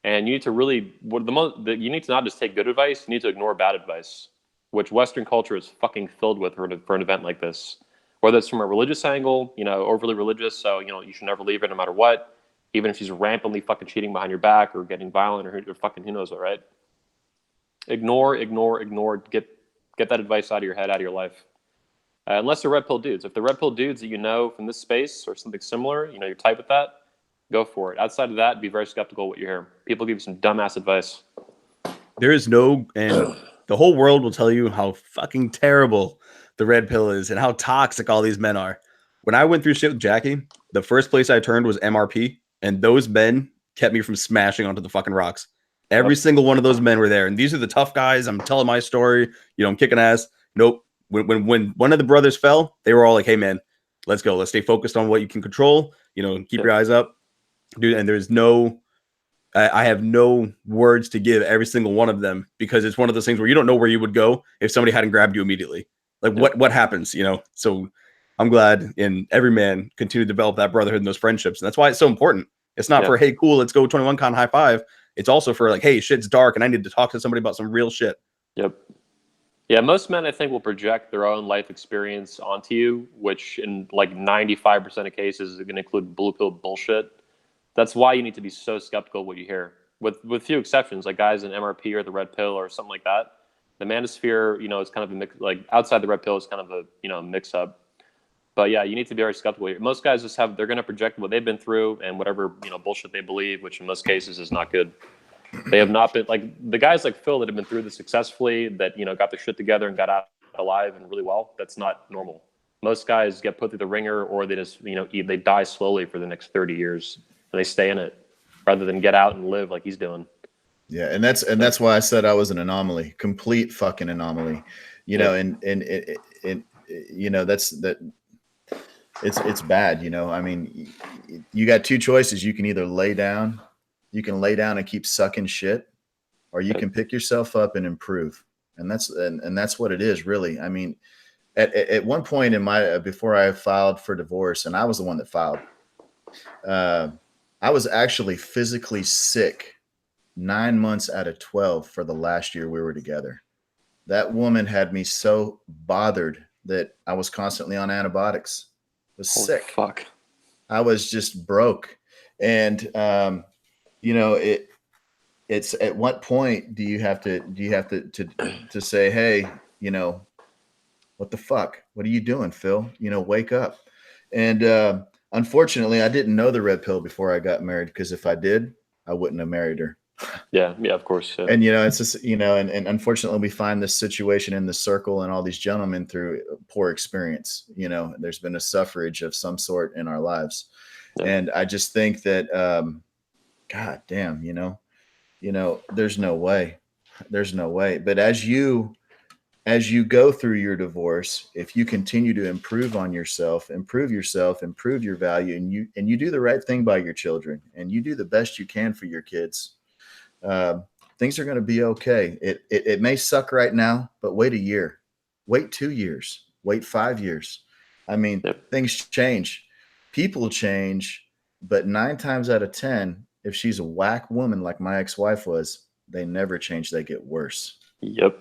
And you need to really, you need to not just take good advice, you need to ignore bad advice, which Western culture is fucking filled with for an event like this. Whether it's from a religious angle, overly religious, so, you should never leave her no matter what, even if she's rampantly fucking cheating behind your back or getting violent or fucking who knows what, right? Ignore, get that advice out of your head, out of your life. Unless they're red pill dudes. If they're red pill dudes that you know from this space or something similar, you're type with that, go for it. Outside of that, be very skeptical of what you hear. People give you some dumbass advice. There is and the whole world will tell you how fucking terrible the red pill is and how toxic all these men are. When I went through shit with Jackie, the first place I turned was MRP, and those men kept me from smashing onto the fucking rocks. Every single one of those men were there, and these are the tough guys. I'm telling my story. I'm kicking ass. Nope. When one of the brothers fell, they were all like, "Hey, man, let's go. Let's stay focused on what you can control. Keep your eyes up, dude." And there's I have no words to give every single one of them, because it's one of those things where you don't know where you would go if somebody hadn't grabbed you immediately. Like what happens, So I'm glad every man continue to develop that brotherhood and those friendships. And that's why it's so important. It's not for, hey, cool, let's go 21 con high five. It's also for like, hey, shit's dark and I need to talk to somebody about some real shit. Yep. Yeah, most men, I think, will project their own life experience onto you, which in like 95% of cases is going to include blue pill bullshit. That's why you need to be so skeptical of what you hear. With few exceptions, like guys in MRP or the red pill or something like that. The manosphere, is kind of a mix, like outside the red pill is kind of a, mix up. But yeah, you need to be very skeptical. Most guys they're going to project what they've been through and whatever, bullshit they believe, which in most cases is not good. They have not been, like the guys like Phil that have been through this successfully, that, got their shit together and got out alive and really well. That's not normal. Most guys get put through the ringer, or they just, they die slowly for the next 30 years and they stay in it rather than get out and live like he's doing. Yeah. And that's why I said I was an anomaly, complete fucking anomaly, it's bad. I mean, you got two choices. You can either lay down and keep sucking shit, or you can pick yourself up and improve. And that's what it is, really. I mean, at one point before I filed for divorce, and I was the one that filed, I was actually physically sick 9 months out of 12 for the last year we were together. That woman had me so bothered that I was constantly on antibiotics. I was sick. Fuck. I was just broke. And, it's at what point do you have to say, hey, what the fuck? What are you doing, Phil? Wake up. And unfortunately, I didn't know the red pill before I got married, because if I did, I wouldn't have married her. Yeah, of course. Yeah. And it's just and unfortunately we find this situation in the circle and all these gentlemen through poor experience. There's been a suffrage of some sort in our lives. Yeah. And I just think that god damn, there's no way. But as you go through your divorce, if you continue to improve yourself, improve your value, and you do the right thing by your children, and you do the best you can for your kids, things are going to be okay. It may suck right now, but wait a year, wait 2 years, wait 5 years. I mean, Yep. Things change, people change, but 9 times out of 10, if she's a whack woman like my ex-wife was, they never change. They get worse. Yep.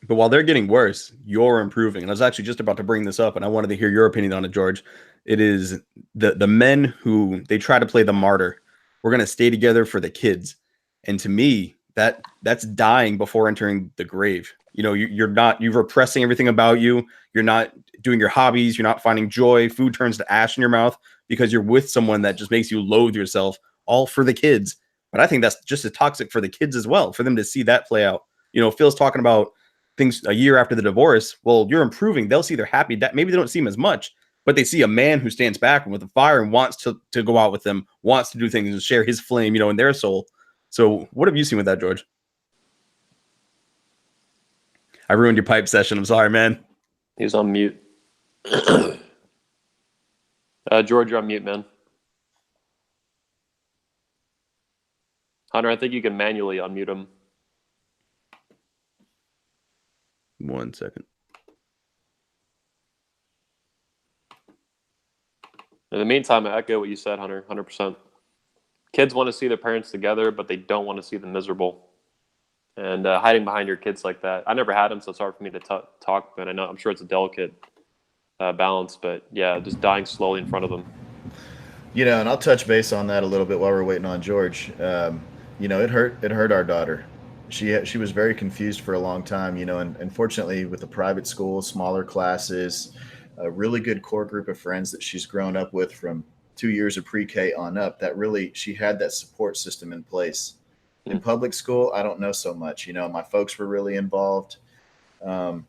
But while they're getting worse, you're improving. And I was actually just about to bring this up, and I wanted to hear your opinion on it, George. It is the men who they try to play the martyr. We're going to stay together for the kids. And to me, that's dying before entering the grave. You're repressing everything about you. You're not doing your hobbies. You're not finding joy. Food turns to ash in your mouth because you're with someone that just makes you loathe yourself, all for the kids. But I think that's just as toxic for the kids as well, for them to see that play out. Phil's talking about things a year after the divorce. Well, you're improving. They'll see they're happy. That maybe they don't see him as much, but they see a man who stands back with a fire and wants to go out with them, wants to do things and share his flame, in their soul. So what have you seen with that, George? I ruined your pipe session. I'm sorry, man. He's on mute. George, you're on mute, man. Hunter, I think you can manually unmute him. 1 second. In the meantime, I echo what you said, Hunter, 100%. Kids want to see their parents together, but they don't want to see them miserable. And hiding behind your kids like that. I never had them, so it's hard for me to talk, but I'm sure it's a delicate balance. But yeah, just dying slowly in front of them. And I'll touch base on that a little bit while we're waiting on George. It hurt our daughter. She was very confused for a long time, and fortunately with the private school, smaller classes, a really good core group of friends that she's grown up with from 2 years of pre-K on up, she had that support system in place. In public school, I don't know so much. My folks were really involved, but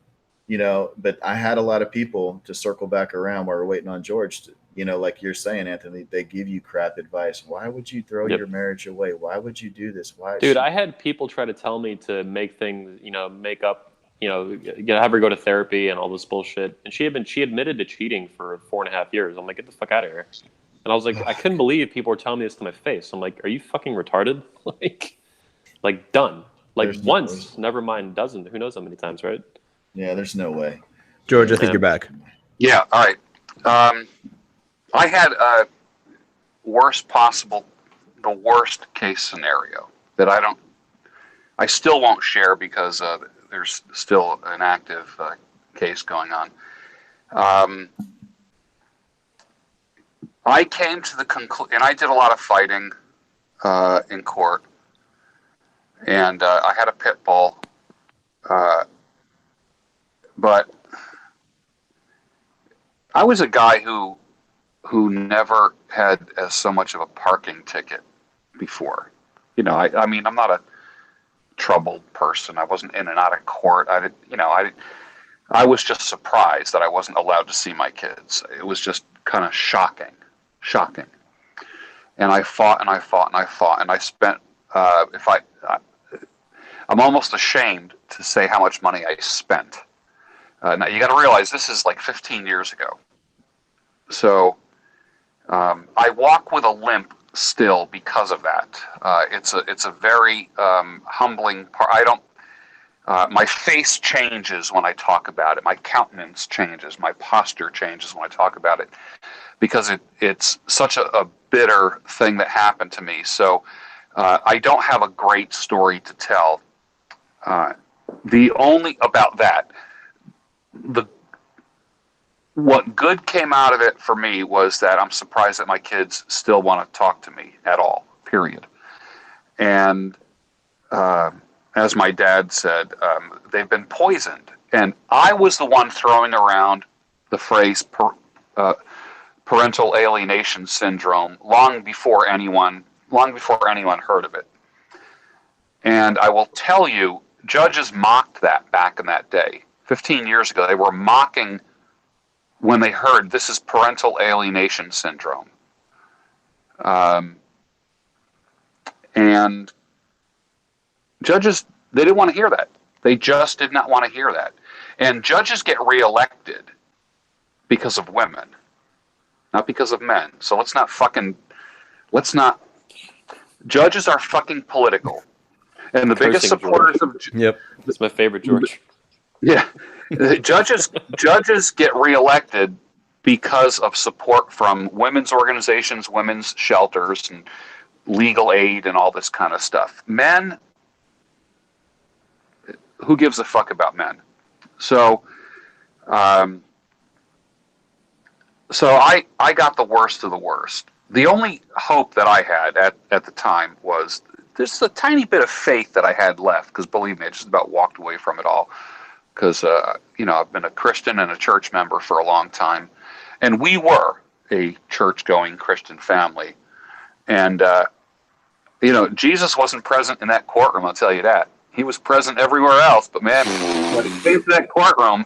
I had a lot of people to circle back around while we're waiting on George to, like you're saying, Anthony, they give you crap advice. Why would you throw your marriage away? Why would you do this? Why? Dude, I had people try to tell me to make things, make up, have her go to therapy and all this bullshit. And she admitted to cheating for 4.5 years. I'm like, get the fuck out of here. And I was like, I couldn't believe people were telling me this to my face. I'm like, are you fucking retarded? like done. There's once, never mind dozen. Who knows how many times, right? Yeah, there's no way. George, I think you're back. Yeah, all right. I had the worst case scenario that I still won't share because there's still an active case going on. I came to the conclusion, and I did a lot of fighting in court, and I had a pit bull, but I was a guy who never had so much of a parking ticket before. I mean, I'm not a troubled person. I wasn't in and out of court. I was just surprised that I wasn't allowed to see my kids. It was just kind of shocking. And I fought and I fought and I fought, and I spent, I'm almost ashamed to say how much money I spent. Now you got to realize this is like 15 years ago. So I walk with a limp still because of that. It's a very humbling part. My face changes when I talk about it. My countenance changes. My posture changes when I talk about it, because it's such a bitter thing that happened to me. So I don't have a great story to tell. The only about that, what good came out of it for me was that I'm surprised that my kids still want to talk to me at all, period. And as my dad said, they've been poisoned. And I was the one throwing around the phrase parental alienation syndrome long before anyone heard of it. And I will tell you, judges mocked that back in that day. 15 years ago, they were mocking when they heard this is parental alienation syndrome. And judges, they didn't want to hear that. They just did not want to hear that. And judges get reelected because of women, not because of men. So judges are fucking political. And the biggest supporters of... Yep. That's my favorite, George. Yeah. Judges get reelected because of support from women's organizations, women's shelters, and legal aid, and all this kind of stuff. Men, who gives a fuck about men? So, I got the worst of the worst. The only hope that I had at the time was there's a tiny bit of faith that I had left, because believe me, I just about walked away from it all. Because, I've been a Christian and a church member for a long time. And we were a church-going Christian family. And, Jesus wasn't present in that courtroom, I'll tell you that. He was present everywhere else. But, man, when he came to that courtroom,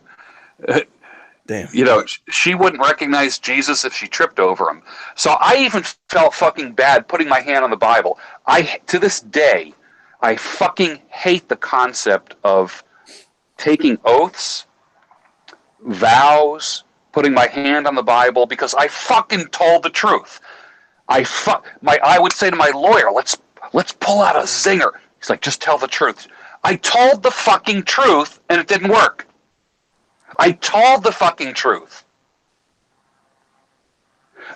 damn, she wouldn't recognize Jesus if she tripped over him. So I even felt fucking bad putting my hand on the Bible. To this day, I fucking hate the concept of taking oaths, vows, putting my hand on the Bible, because I fucking told the truth. I would say to my lawyer, let's pull out a zinger. He's like, just tell the truth. I told the fucking truth, and it didn't work. I told the fucking truth.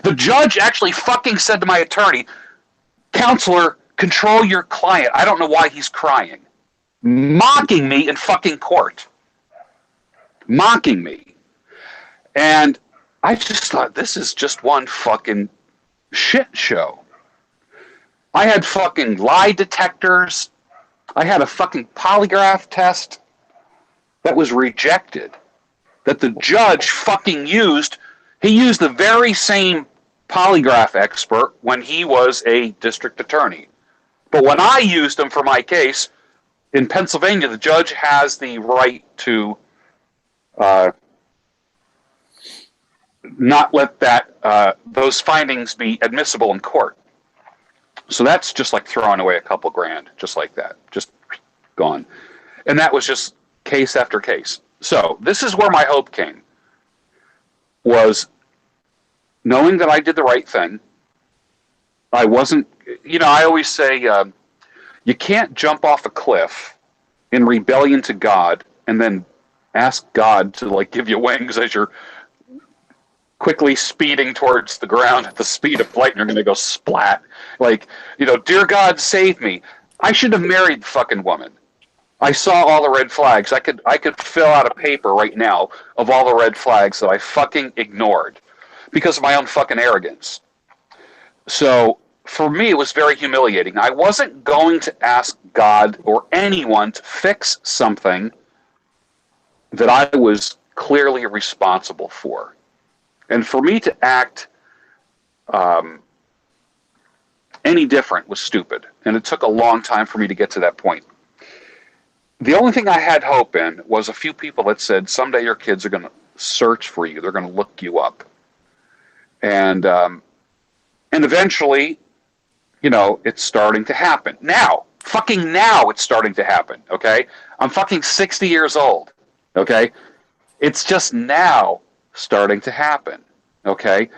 The judge actually fucking said to my attorney, counselor, control your client. I don't know why he's crying. Mocking me in fucking court. Mocking me. And I just thought, this is just one fucking shit show. I had fucking lie detectors. I had a fucking polygraph test that was rejected. That the judge fucking used. He used the very same polygraph expert when he was a district attorney. But when I used him for my case, in Pennsylvania, the judge has the right to not let those findings be admissible in court. So that's just like throwing away a couple grand, just like that, just gone. And that was just case after case. So this is where my hope came, was knowing that I did the right thing. I wasn't, I always say, you can't jump off a cliff in rebellion to God and then ask God to give you wings as you're quickly speeding towards the ground at the speed of light, and you're going to go splat. Dear God, save me. I should have married the fucking woman. I saw all the red flags. I could fill out a paper right now of all the red flags that I fucking ignored because of my own fucking arrogance. So for me, it was very humiliating. I wasn't going to ask God or anyone to fix something that I was clearly responsible for. And for me to act any different was stupid. And it took a long time for me to get to that point. The only thing I had hope in was a few people that said, someday your kids are going to search for you. They're going to look you up. And eventually, it's starting to happen. Now it's starting to happen, okay? I'm fucking 60 years old, okay? It's just now starting to happen, okay?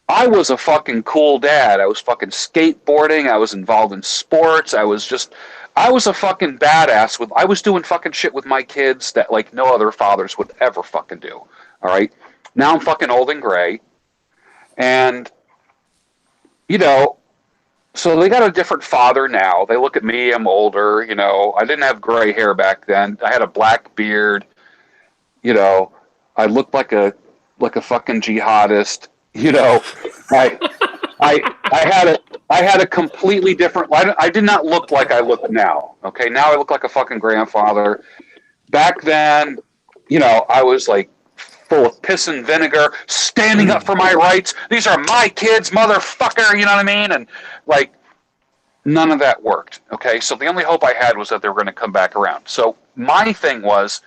I was a fucking cool dad. I was fucking skateboarding. I was involved in sports. I was a fucking badass. I was doing fucking shit with my kids that no other fathers would ever fucking do, all right? Now I'm fucking old and gray. And, so they got a different father now. They look at me, I'm older, I didn't have gray hair back then. I had a black beard, I looked like a fucking jihadist, I had a completely different, I did not look like I look now. Okay. Now I look like a fucking grandfather. Back then, I was full of piss and vinegar, standing up for my rights. These are my kids, motherfucker. You know what I mean? And None of that worked. Okay, so the only hope I had was that they were going to come back around. So my thing was,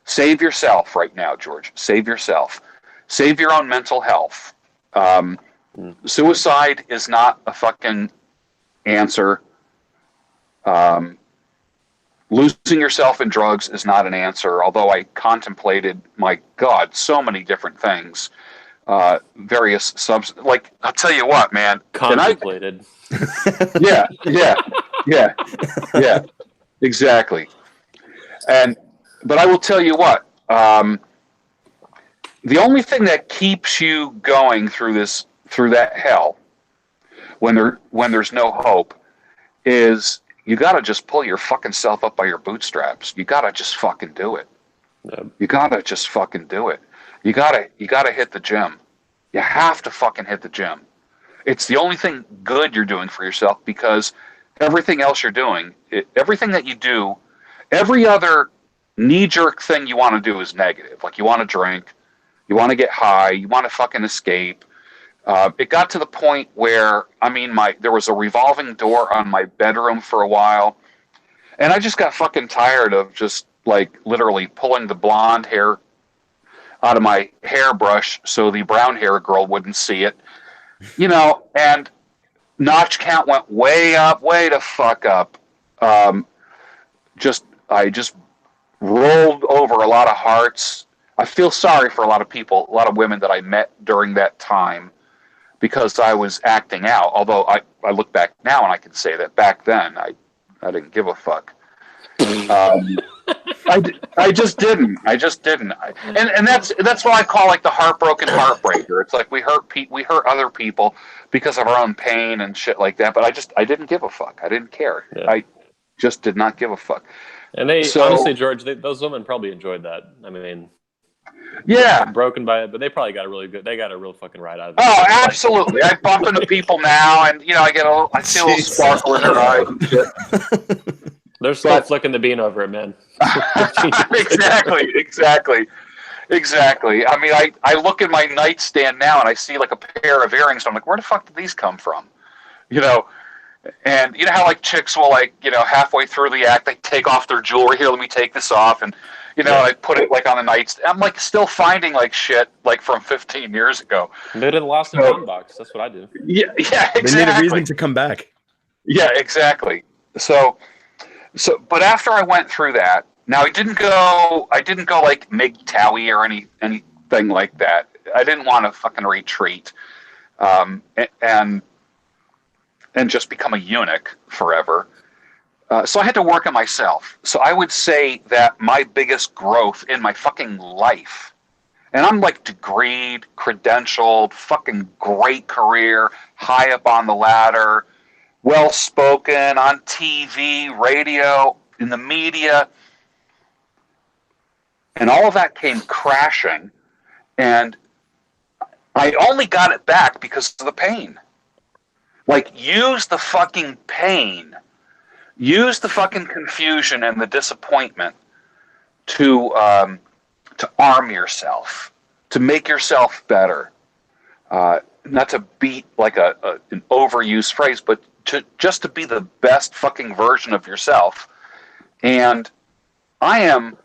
save yourself right now, George. Save yourself. Save your own mental health. Suicide is not a fucking answer. Losing yourself in drugs is not an answer, although I contemplated, my God, so many different things. Various like, I'll tell you what, man. Contemplated. Yeah, exactly. But I will tell you what, the only thing that keeps you going through that hell, when there's no hope, is you got to just pull your fucking self up by your bootstraps. You got to just fucking do it. Yeah. You got to just fucking do it. You got to hit the gym. You have to fucking hit the gym. It's the only thing good you're doing for yourself, because everything else you're doing, everything that you do, every other knee-jerk thing you want to do is negative. Like, you want to drink, you want to get high, you want to fucking escape. It got to the point where, there was a revolving door on my bedroom for a while, and I just got fucking tired of just, like, literally pulling the blonde hair out of my hairbrush so the brown hair girl wouldn't see it. And notch count went way the fuck up. I just rolled over a lot of hearts. I feel sorry for a lot of people, a lot of women that I met during that time, because I was acting out. Although I look back now and I can say that back then I didn't give a fuck. I just didn't. And that's what I call, like, the heartbroken heartbreaker. It's like we hurt other people because of our own pain and shit like that. But I didn't give a fuck. I didn't care. Yeah. I just did not give a fuck. And honestly, George, those women probably enjoyed that. Yeah, broken by it, but they probably got a real fucking ride out of it. Oh, absolutely. I bump into people now, and I see a little sparkle in their eyes and shit. They're still flicking the bean over it, man. Exactly. I look at my nightstand now and I see, like, a pair of earrings. I'm like, where the fuck did these come from? And you know how, like, chicks will, like, halfway through the act, they take off their jewelry. Here, let me take this off, and I put it, like, on the nightstand. I'm, like, still finding, like, shit, like, from 15 years ago. They did Lost and Found box. That's what I do. Yeah, exactly. They need a reason to come back. Yeah, exactly. So, but after I went through that, now I didn't go like MGTOW or anything like that. I didn't want to fucking retreat, and just become a eunuch forever. So I had to work on myself. So I would say that my biggest growth in my fucking life, and I'm, like, degreed, credentialed, fucking great career, high up on the ladder, well-spoken, on TV, radio, in the media, and all of that came crashing, and I only got it back because of the pain. Like, use the fucking pain, use the fucking confusion and the disappointment to arm yourself, to make yourself better. Not to beat, like, an overused phrase, but just to be the best fucking version of yourself. And I am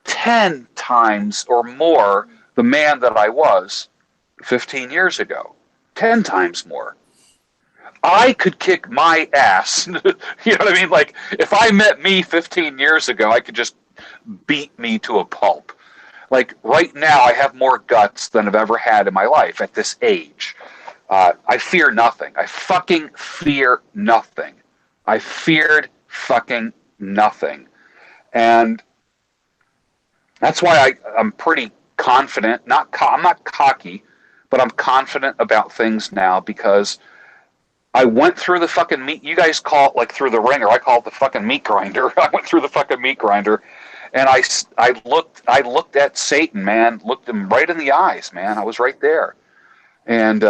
10 times or more the man that I was 15 years ago. 10 times more. I could kick my ass. You know what I mean? Like, if I met me 15 years ago, I could just beat me to a pulp. Like, right now, I have more guts than I've ever had in my life at this age. I fear nothing. I fucking fear nothing. I feared fucking nothing. And that's why I'm pretty confident. I'm not cocky, but I'm confident about things now, because I went through the fucking meat. You guys call it, like, through the ringer. I call it the fucking meat grinder. I went through the fucking meat grinder, and I looked at Satan, man. Looked him right in the eyes, man. I was right there, and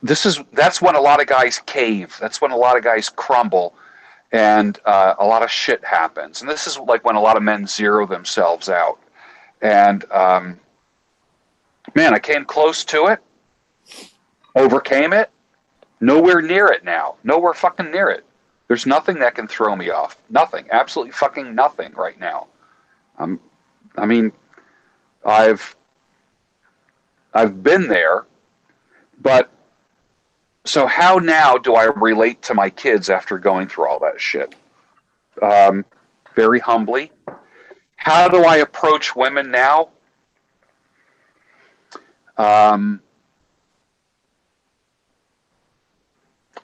that's when a lot of guys cave. That's when a lot of guys crumble, and a lot of shit happens. And this is, like, when a lot of men zero themselves out. And man, I came close to it, overcame it, Nowhere near it now. Nowhere fucking near it. There's nothing that can throw me off. Nothing. Absolutely fucking nothing right now. I mean, I've been there, but so how now do I relate to my kids after going through all that shit? Very humbly. How do I approach women now?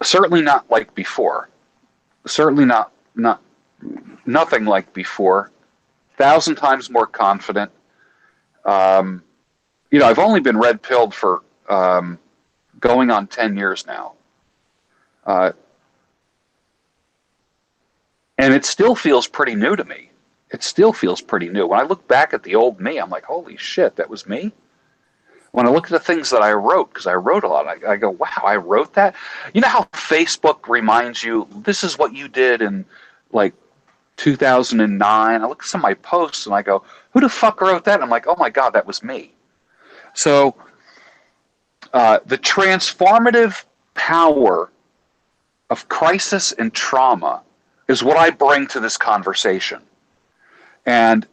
Certainly not like before. Certainly not nothing like before. 1,000 times more confident. I've only been red pilled for going on 10 years now. And it still feels pretty new to me. It still feels pretty new. When I look back at the old me, I'm like, holy shit, that was me? When I look at the things that I wrote, because I wrote a lot, I go, wow, I wrote that? You know how Facebook reminds you, this is what you did in like 2009? I look at some of my posts and I go, who the fuck wrote that? And I'm like, oh my God, that was me. So the transformative power of crisis and trauma is what I bring to this conversation. And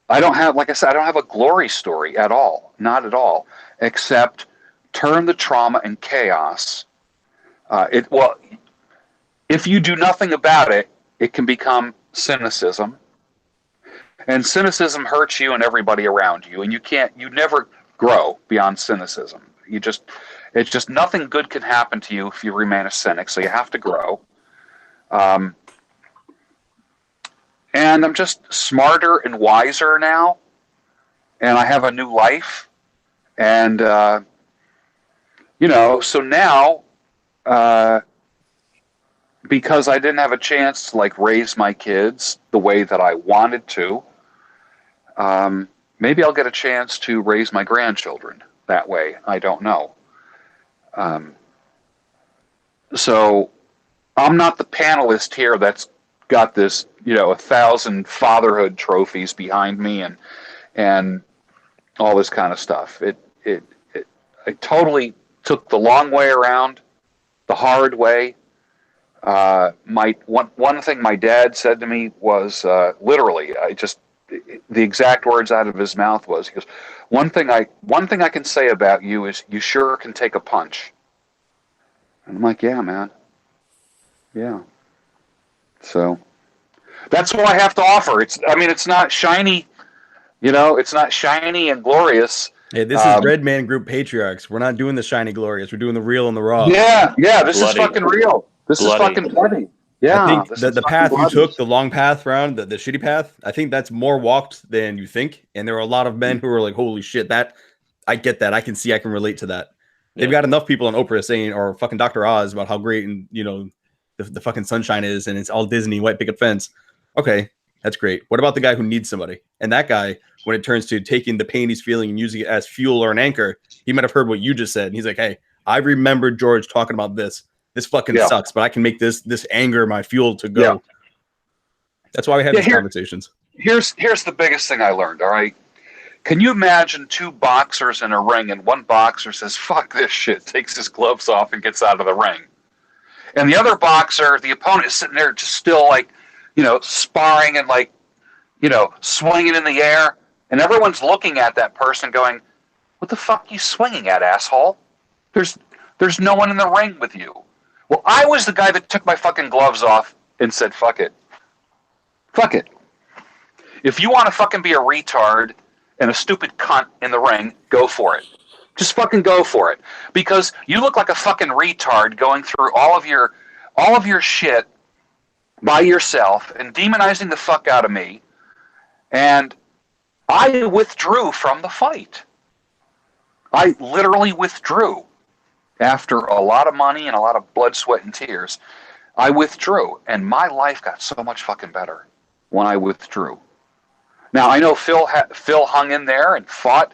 I don't have, like I said, I don't have a glory story at all, not at all, except turn the trauma and chaos. If you do nothing about it, it can become cynicism. And cynicism hurts you and everybody around you, and you never grow beyond cynicism. It's just nothing good can happen to you if you remain a cynic, so you have to grow. And I'm just smarter and wiser now, and I have a new life. And, so now, because I didn't have a chance to like raise my kids the way that I wanted to, maybe I'll get a chance to raise my grandchildren that way. I don't know. So I'm not the panelist here that's got this, 1,000 fatherhood trophies behind me and all this kind of stuff. I totally took the long way around, the hard way. One thing my dad said to me was literally, the exact words out of his mouth was, he goes, one thing I can say about you is you sure can take a punch. And I'm like, yeah, man. Yeah. So that's what I have to offer. It's not shiny, it's not shiny and glorious. Hey, this is Red Man Group Patriarchs. We're not doing the shiny glorious. We're doing the real and the raw. Yeah, this is fucking real. This is fucking bloody. Yeah. I think the path you took, the long path round, the shitty path, I think that's more walked than you think. And there are a lot of men who are like, holy shit, I get that. I can relate to that. Yeah. They've got enough people on Oprah saying, or fucking Dr. Oz, about how great and the fucking sunshine is, and it's all Disney, white picket fence. Okay, that's great. What about the guy who needs somebody? And that guy, when it turns to taking the pain he's feeling and using it as fuel or an anchor, he might have heard what you just said. And he's like, hey, I remember George talking about this. This fucking sucks, but I can make this anger my fuel to go. Yeah. That's why we have these conversations. Here's the biggest thing I learned, all right? Can you imagine two boxers in a ring and one boxer says, fuck this shit, takes his gloves off and gets out of the ring? And the other boxer, the opponent, is sitting there just still like, sparring and like, swinging in the air. And everyone's looking at that person going, what the fuck are you swinging at, asshole? There's no one in the ring with you. Well, I was the guy that took my fucking gloves off and said, fuck it. Fuck it. If you want to fucking be a retard and a stupid cunt in the ring, go for it. Just fucking go for it. Because you look like a fucking retard going through all of your shit by yourself and demonizing the fuck out of me. And I withdrew from the fight. I literally withdrew. After a lot of money and a lot of blood, sweat, and tears, I withdrew. And my life got so much fucking better when I withdrew. Now, I know Phil hung in there and fought.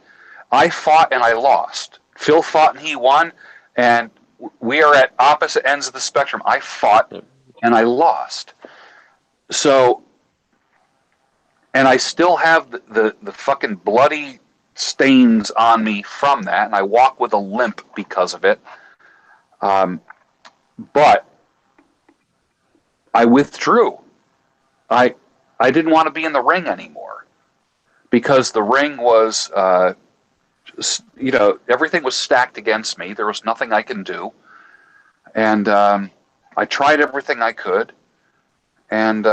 I fought and I lost. Phil fought and he won. And we are at opposite ends of the spectrum. I fought and I lost. So, and I still have the fucking bloody stains on me from that, and I walk with a limp because of it. but I withdrew. I didn't want to be in the ring anymore because the ring was, everything was stacked against me. There was nothing I can do, and I tried everything I could, and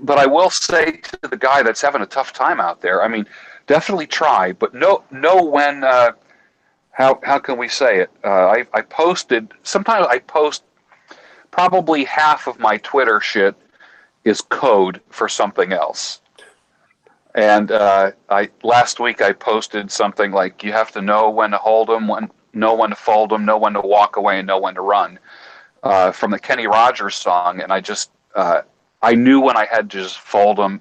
but I will say to the guy that's having a tough time out there, I mean, definitely try, but know when. How can we say it? I posted. Sometimes I post. Probably half of my Twitter shit is code for something else. And last week I posted something like, "You have to know when to hold them, know when to fold them, know when to walk away, and know when to run," from the Kenny Rogers song. And I knew when I had to just fold them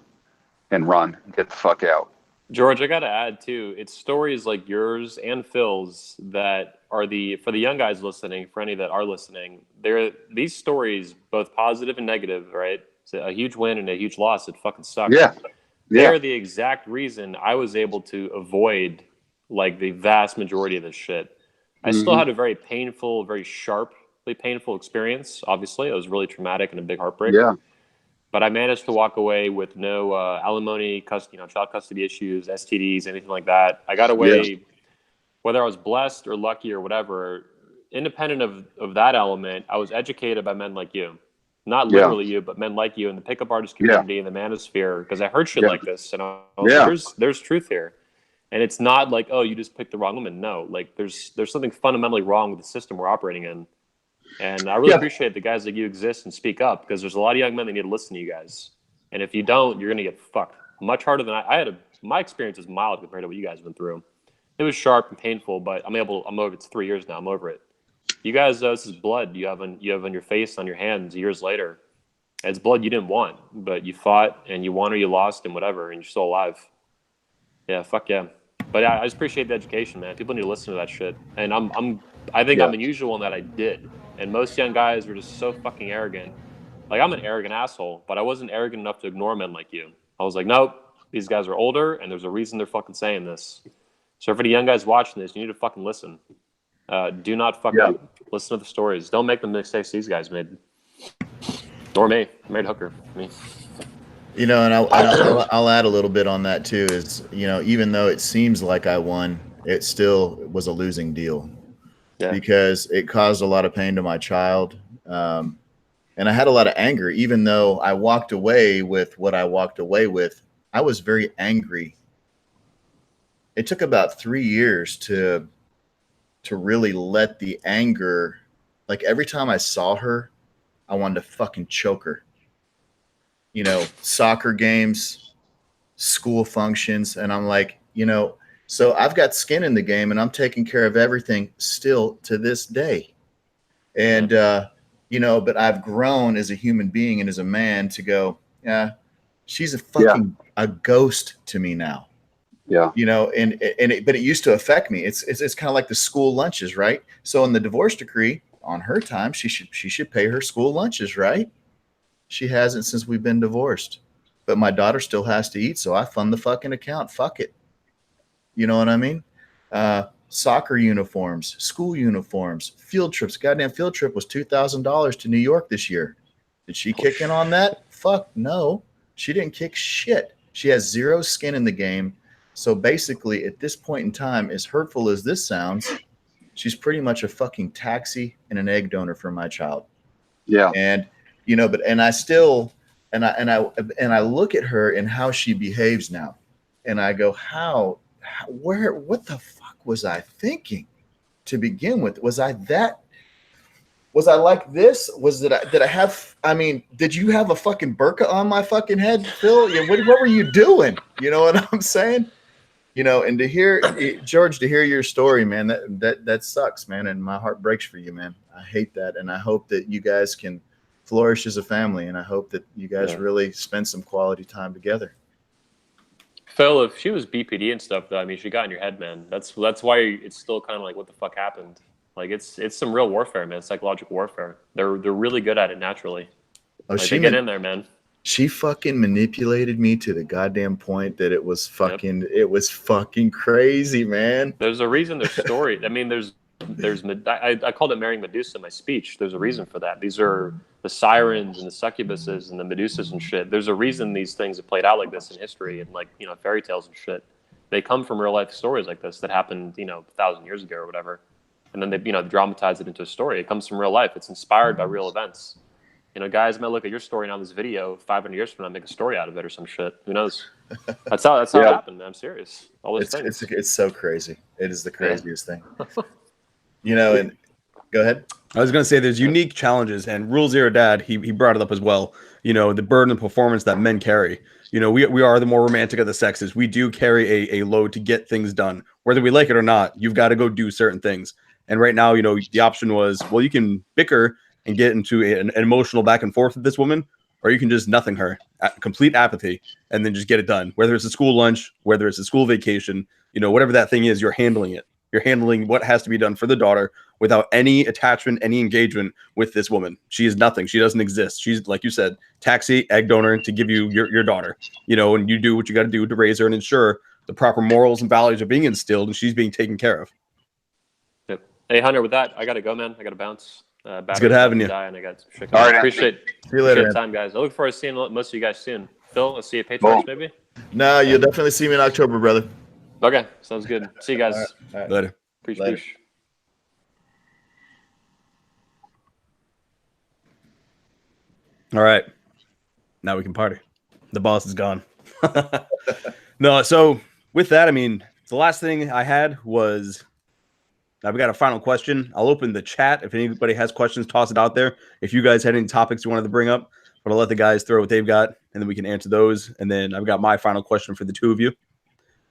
and run and get the fuck out. George, I got to add too, it's stories like yours and Phil's that are for the young guys listening, for any that are listening, these stories, both positive and negative, right? It's a huge win and a huge loss. It fucking sucks. Yeah. They're the exact reason I was able to avoid like the vast majority of this shit. I still had a very painful, very sharply painful experience. Obviously, it was really traumatic and a big heartbreak. Yeah. But I managed to walk away with no alimony, child custody issues, STDs, anything like that. I got away, whether I was blessed or lucky or whatever, independent of that element, I was educated by men like you. Not literally you, but men like you in the pickup artist community, in the manosphere, because I heard shit like this. And I was like, there's truth here. And it's not like, oh, you just picked the wrong woman. No, like there's something fundamentally wrong with the system we're operating in. And I really appreciate the guys like you exist and speak up, because there's a lot of young men that need to listen to you guys. And if you don't, you're going to get fucked. Much harder than I had. My experience is mild compared to what you guys went through. It was sharp and painful, but I'm over. It's 3 years now. I'm over it. You guys, this is blood you have on your face, on your hands years later. It's blood you didn't want, but you fought and you won or you lost and whatever, and you're still alive. Yeah, fuck yeah. But I just appreciate the education, man. People need to listen to that shit. And I think I'm unusual in that I did. And most young guys were just so fucking arrogant. Like, I'm an arrogant asshole, but I wasn't arrogant enough to ignore men like you. I was like, nope, these guys are older, and there's a reason they're fucking saying this. So for the young guys watching this, you need to fucking listen. Do not fuck up. Listen to the stories. Don't make the mistakes these guys made. Or me. I made Hooker. Me. And I'll add a little bit on that too. Is even though it seems like I won, it still was a losing deal, because it caused a lot of pain to my child, and I had a lot of anger. Even though I walked away with what I walked away with, I was very angry. It took about 3 years to really let the anger. Like, every time I saw her, I wanted to fucking choke her. Soccer games, school functions. And I'm like, so I've got skin in the game, and I'm taking care of everything still to this day. And, but I've grown as a human being and as a man to go, she's a fucking a ghost to me now. Yeah. But it used to affect me. It's kind of like the school lunches, right? So in the divorce decree, on her time, she should pay her school lunches, right? She hasn't since we've been divorced, but my daughter still has to eat, so I fund the fucking account. Fuck it. You know what I mean? Soccer uniforms, school uniforms, field trips. Goddamn field trip was $2,000 to New York this year. Did she kick in on that? Fuck no. She didn't kick shit. She has zero skin in the game. So basically, at this point in time, as hurtful as this sounds, she's pretty much a fucking taxi and an egg donor for my child. Yeah. And I look at her and how she behaves now, and I go, what the fuck was I thinking to begin with? Was I like this? Did you have a fucking burqa on my fucking head, Phil? What were you doing? You know what I'm saying? And to hear George, to hear your story, man, that sucks, man. And my heart breaks for you, man. I hate that. And I hope that you guys can flourish as a family, and I hope that you guys really spend some quality time together. Phil, if she was BPD and stuff, though, I mean, she got in your head, man. That's why it's still kind of like, what the fuck happened? Like, it's some real warfare, man. Psychological warfare. They're really good at it naturally. Oh, they get in there, man. She fucking manipulated me to the goddamn point that it was fucking crazy, man. There's a reason there's story. I mean, I called it marrying Medusa in my speech. There's a reason for that. These are the sirens and the succubuses and the Medusas and shit. There's a reason these things have played out like this in history and like, you know, fairy tales and shit. They come from real life stories like this that happened, you know, 1,000 years ago or whatever. And then they, you know, dramatize it into a story. It comes from real life. It's inspired by real events. You know, guys might look at your story now, this video, 500 years from now, make a story out of it or some shit. Who knows? That's how it happened. I'm serious. All those things. It's so crazy. It is the craziest thing. You know, and go ahead. I was going to say there's unique challenges, and Rule Zero Dad, he brought it up as well. You know, the burden of performance that men carry. You know, we are the more romantic of the sexes. We do carry a load to get things done. Whether we like it or not, you've got to go do certain things. And right now, you know, the option was, well, you can bicker and get into an emotional back and forth with this woman, or you can just nothing her, complete apathy, and then just get it done. Whether it's a school lunch, whether it's a school vacation, you know, whatever that thing is, you're handling it. You're handling what has to be done for the daughter without any attachment, any engagement with this woman. She is nothing. She doesn't exist. She's, like you said, taxi, egg donor to give you your daughter, you know, and you do what you got to do to raise her and ensure the proper morals and values are being instilled and she's being taken care of. Yep. Hey, Hunter, with that, I got to go, man. I got to bounce. It's good having you. And I got some shit. All right, appreciate See you later, the time, guys. I look forward to seeing most of you guys soon. Phil, let's see you at Patriarchs, maybe? No, you'll definitely see me in October, brother. Okay, sounds good. See you guys. All right. Later. Preach, Later. preach. All right. Now we can party. The boss is gone. No, so with that, I mean, the last thing I had was we got a final question. I'll open the chat. If anybody has questions, toss it out there. If you guys had any topics you wanted to bring up, but I'll let the guys throw what they've got, and then we can answer those. And then I've got my final question for the two of you.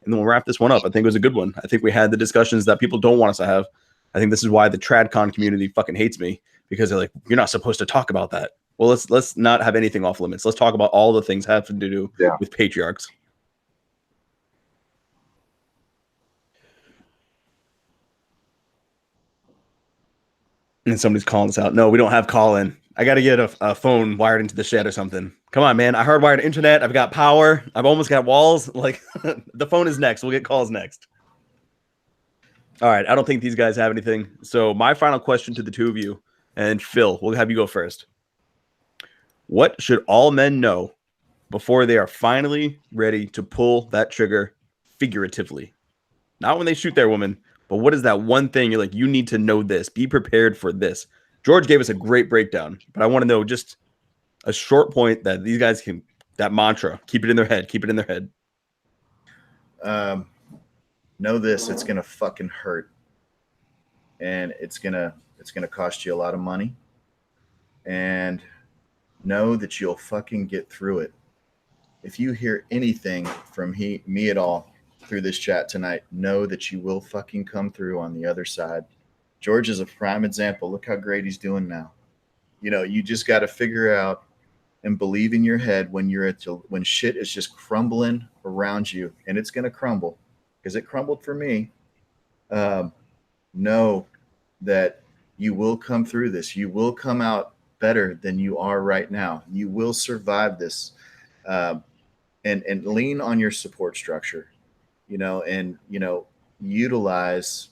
And then we'll wrap this one up. I think it was a good one. I think we had the discussions that people don't want us to have. I think this is why the TradCon community fucking hates me, because they're like, you're not supposed to talk about that. Well, let's not have anything off limits. Let's talk about all the things having to do with patriarchs. And somebody's calling us out. No, we don't have call-in. I got to get a phone wired into the shed or something. Come on, man. I hardwired internet. I've got power. I've almost got walls. Like, the phone is next. We'll get calls next. All right. I don't think these guys have anything. So my final question to the two of you, and Phil, we'll have you go first. What should all men know before they are finally ready to pull that trigger figuratively? Not when they shoot their woman, but what is that one thing you're like, you need to know this, be prepared for this? George gave us a great breakdown, but I want to know just a short point that these guys can, that mantra, keep it in their head, keep it in their head. Know this, it's going to fucking hurt. And it's going to cost you a lot of money. And know that you'll fucking get through it. If you hear anything from me at all through this chat tonight, know that you will fucking come through on the other side. George is a prime example. Look how great he's doing now. You know, you just got to figure out and believe in your head when when shit is just crumbling around you, and it's going to crumble because it crumbled for me. Know that you will come through this. You will come out better than you are right now. You will survive this, and lean on your support structure, you know, and, you know, utilize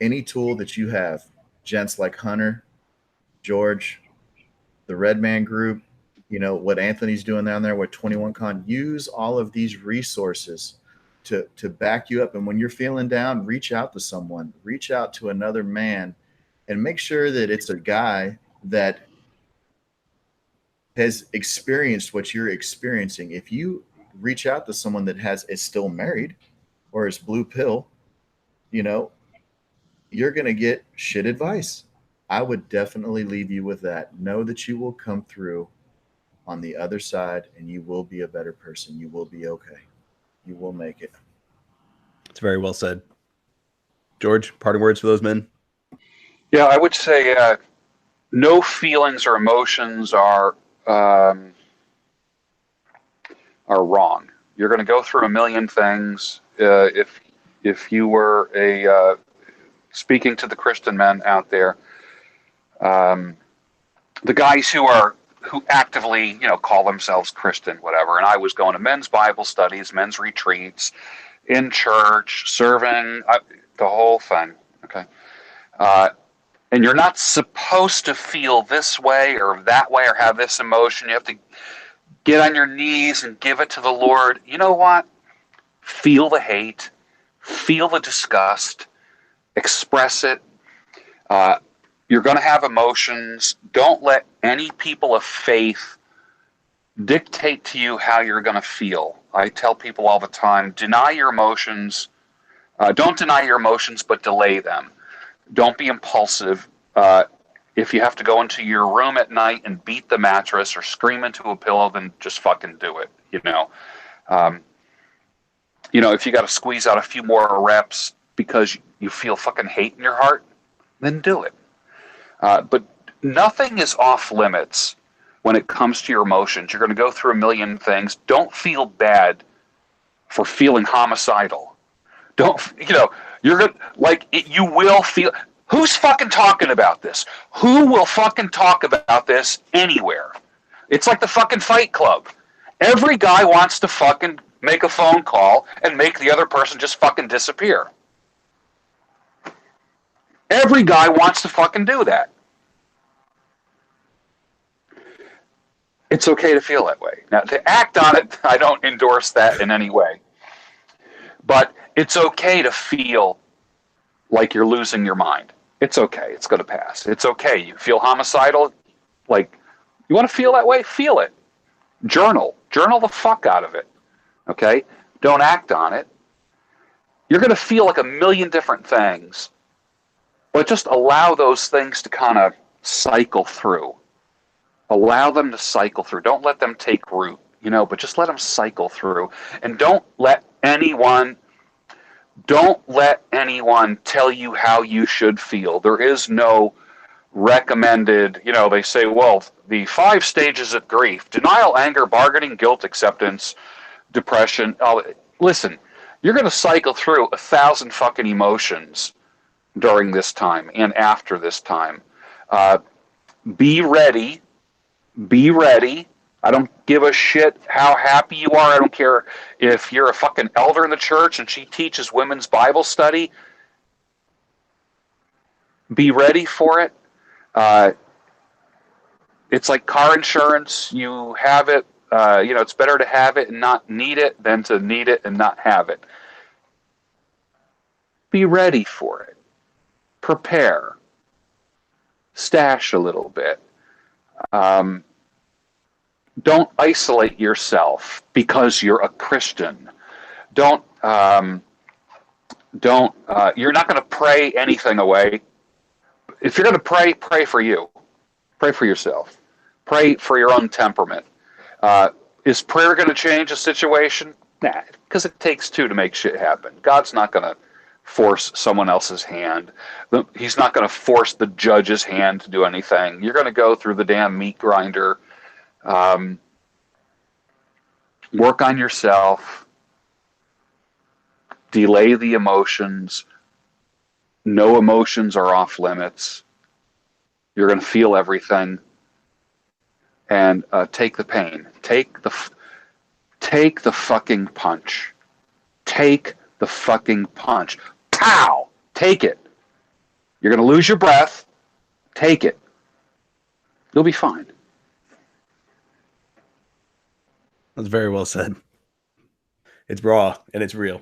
any tool that you have. Gents like Hunter, George, the Red Man Group, you know, what Anthony's doing down there with 21Con, use all of these resources to back you up. And when you're feeling down, reach out to someone, reach out to another man, and make sure that it's a guy that has experienced what you're experiencing. If you reach out to someone that is still married or is blue pill, you know, you're going to get shit advice. I would definitely leave you with that. Know that you will come through on the other side and you will be a better person. You will be okay. You will make it. It's very well said. George, parting words for those men? Yeah, I would say no feelings or emotions are wrong. You're going to go through a million things. If you were speaking to the Christian men out there, the guys who are who actively, call themselves Christian, whatever. And I was going to men's Bible studies, men's retreats, in church, serving, the whole thing. Okay. And you're not supposed to feel this way or that way or have this emotion. You have to get on your knees and give it to the Lord. You know what? Feel the hate, feel the disgust, express it. You're going to have emotions. Don't let any people of faith dictate to you how you're going to feel. I tell people all the time, deny your emotions. Don't deny your emotions, but delay them. Don't be impulsive. If you have to go into your room at night and beat the mattress or scream into a pillow, then just fucking do it. If you got to squeeze out a few more reps because you feel fucking hate in your heart, then do it. But nothing is off limits when it comes to your emotions. You're going to go through a million things. Don't feel bad for feeling homicidal. You're going to, you will feel. Who's fucking talking about this? Who will fucking talk about this anywhere? It's like the fucking Fight Club. Every guy wants to fucking make a phone call and make the other person just fucking disappear. Every guy wants to fucking do that. It's okay to feel that way. Now, to act on it, I don't endorse that in any way. But it's okay to feel like you're losing your mind. It's okay. It's going to pass. It's okay. You feel homicidal. You want to feel that way? Feel it. Journal. Journal the fuck out of it. Okay? Don't act on it. You're going to feel like a million different things. But just allow those things to kind of cycle through. Allow them to cycle through. Don't let them take root, but just let them cycle through. And don't let anyone tell you how you should feel. There is no recommended, they say, well, the 5 stages of grief: denial, anger, bargaining, guilt, acceptance, depression. Oh, listen, you're going to cycle through 1,000 fucking emotions during this time and after this time. Be ready. Be ready. I don't give a shit how happy you are. I don't care if you're a fucking elder in the church and she teaches women's Bible study. Be ready for it. It's like car insurance. You have it. It's better to have it and not need it than to need it and not have it. Be ready for it. Prepare. Stash a little bit. Don't isolate yourself because you're a Christian. You're not going to pray anything away. If you're going to pray, pray for you. Pray for yourself. Pray for your own temperament. Is prayer going to change a situation? Nah, because it takes 2 to make shit happen. God's not going to force someone else's hand. He's not going to force the judge's hand to do anything. You're going to go through the damn meat grinder. Work on yourself. Delay the emotions. No emotions are off limits. You're going to feel everything. And take the pain. Take the fucking punch. Take the fucking punch. Pow! Take it. You're going to lose your breath. Take it. You'll be fine. That's very well said. It's raw and it's real.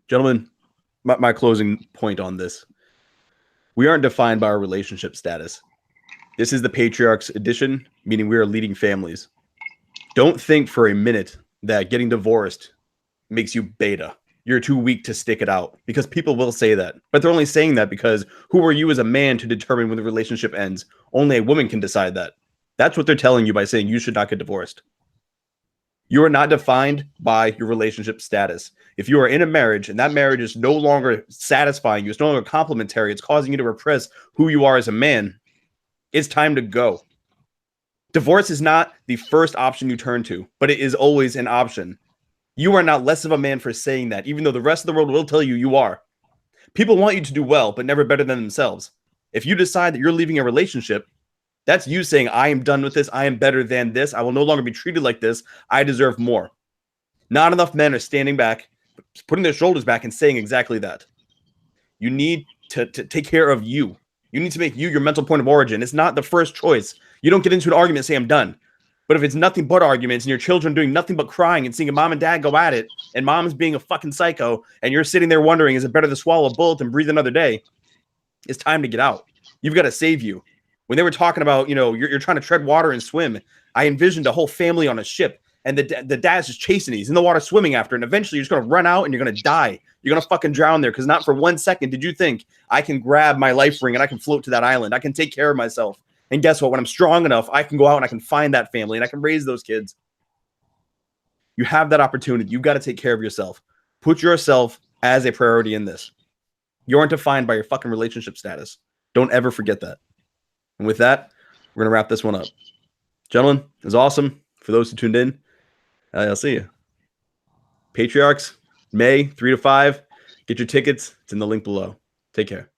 Gentlemen, my closing point on this. We aren't defined by our relationship status. This is the Patriarchs edition, meaning we are leading families. Don't think for a minute that getting divorced makes you beta. You're too weak to stick it out, because people will say that. But they're only saying that because who are you as a man to determine when the relationship ends? Only a woman can decide that. That's what they're telling you by saying you should not get divorced. You are not defined by your relationship status. If you are in a marriage and that marriage is no longer satisfying you, it's no longer complementary, it's causing you to repress who you are as a man, it's time to go. Divorce is not the first option you turn to, but it is always an option. You are not less of a man for saying that, even though the rest of the world will tell you you are. People want you to do well, but never better than themselves. If you decide that you're leaving a relationship, That's you saying, I am done with this. I am better than this. I will no longer be treated like this. I deserve more. Not enough men are standing back, putting their shoulders back and saying exactly that. You need to take care of you. You need to make you your mental point of origin. It's not the first choice. You don't get into an argument and say, I'm done. But if it's nothing but arguments and your children doing nothing but crying and seeing a mom and dad go at it, and mom's being a fucking psycho, and you're sitting there wondering, is it better to swallow a bullet and breathe another day? It's time to get out. You've got to save you. When they were talking about, you're trying to tread water and swim, I envisioned a whole family on a ship, and the dad's just chasing it. He's in the water swimming after, and eventually you're just going to run out and you're going to die. You're going to fucking drown there, because not for 1 second did you think, I can grab my life ring and I can float to that island. I can take care of myself. And guess what? When I'm strong enough, I can go out and I can find that family and I can raise those kids. You have that opportunity. You've got to take care of yourself. Put yourself as a priority in this. You aren't defined by your fucking relationship status. Don't ever forget that. And with that, we're going to wrap this one up. Gentlemen, it was awesome. For those who tuned in, I'll see you. Patriarchs, May 3 to 5. Get your tickets. It's in the link below. Take care.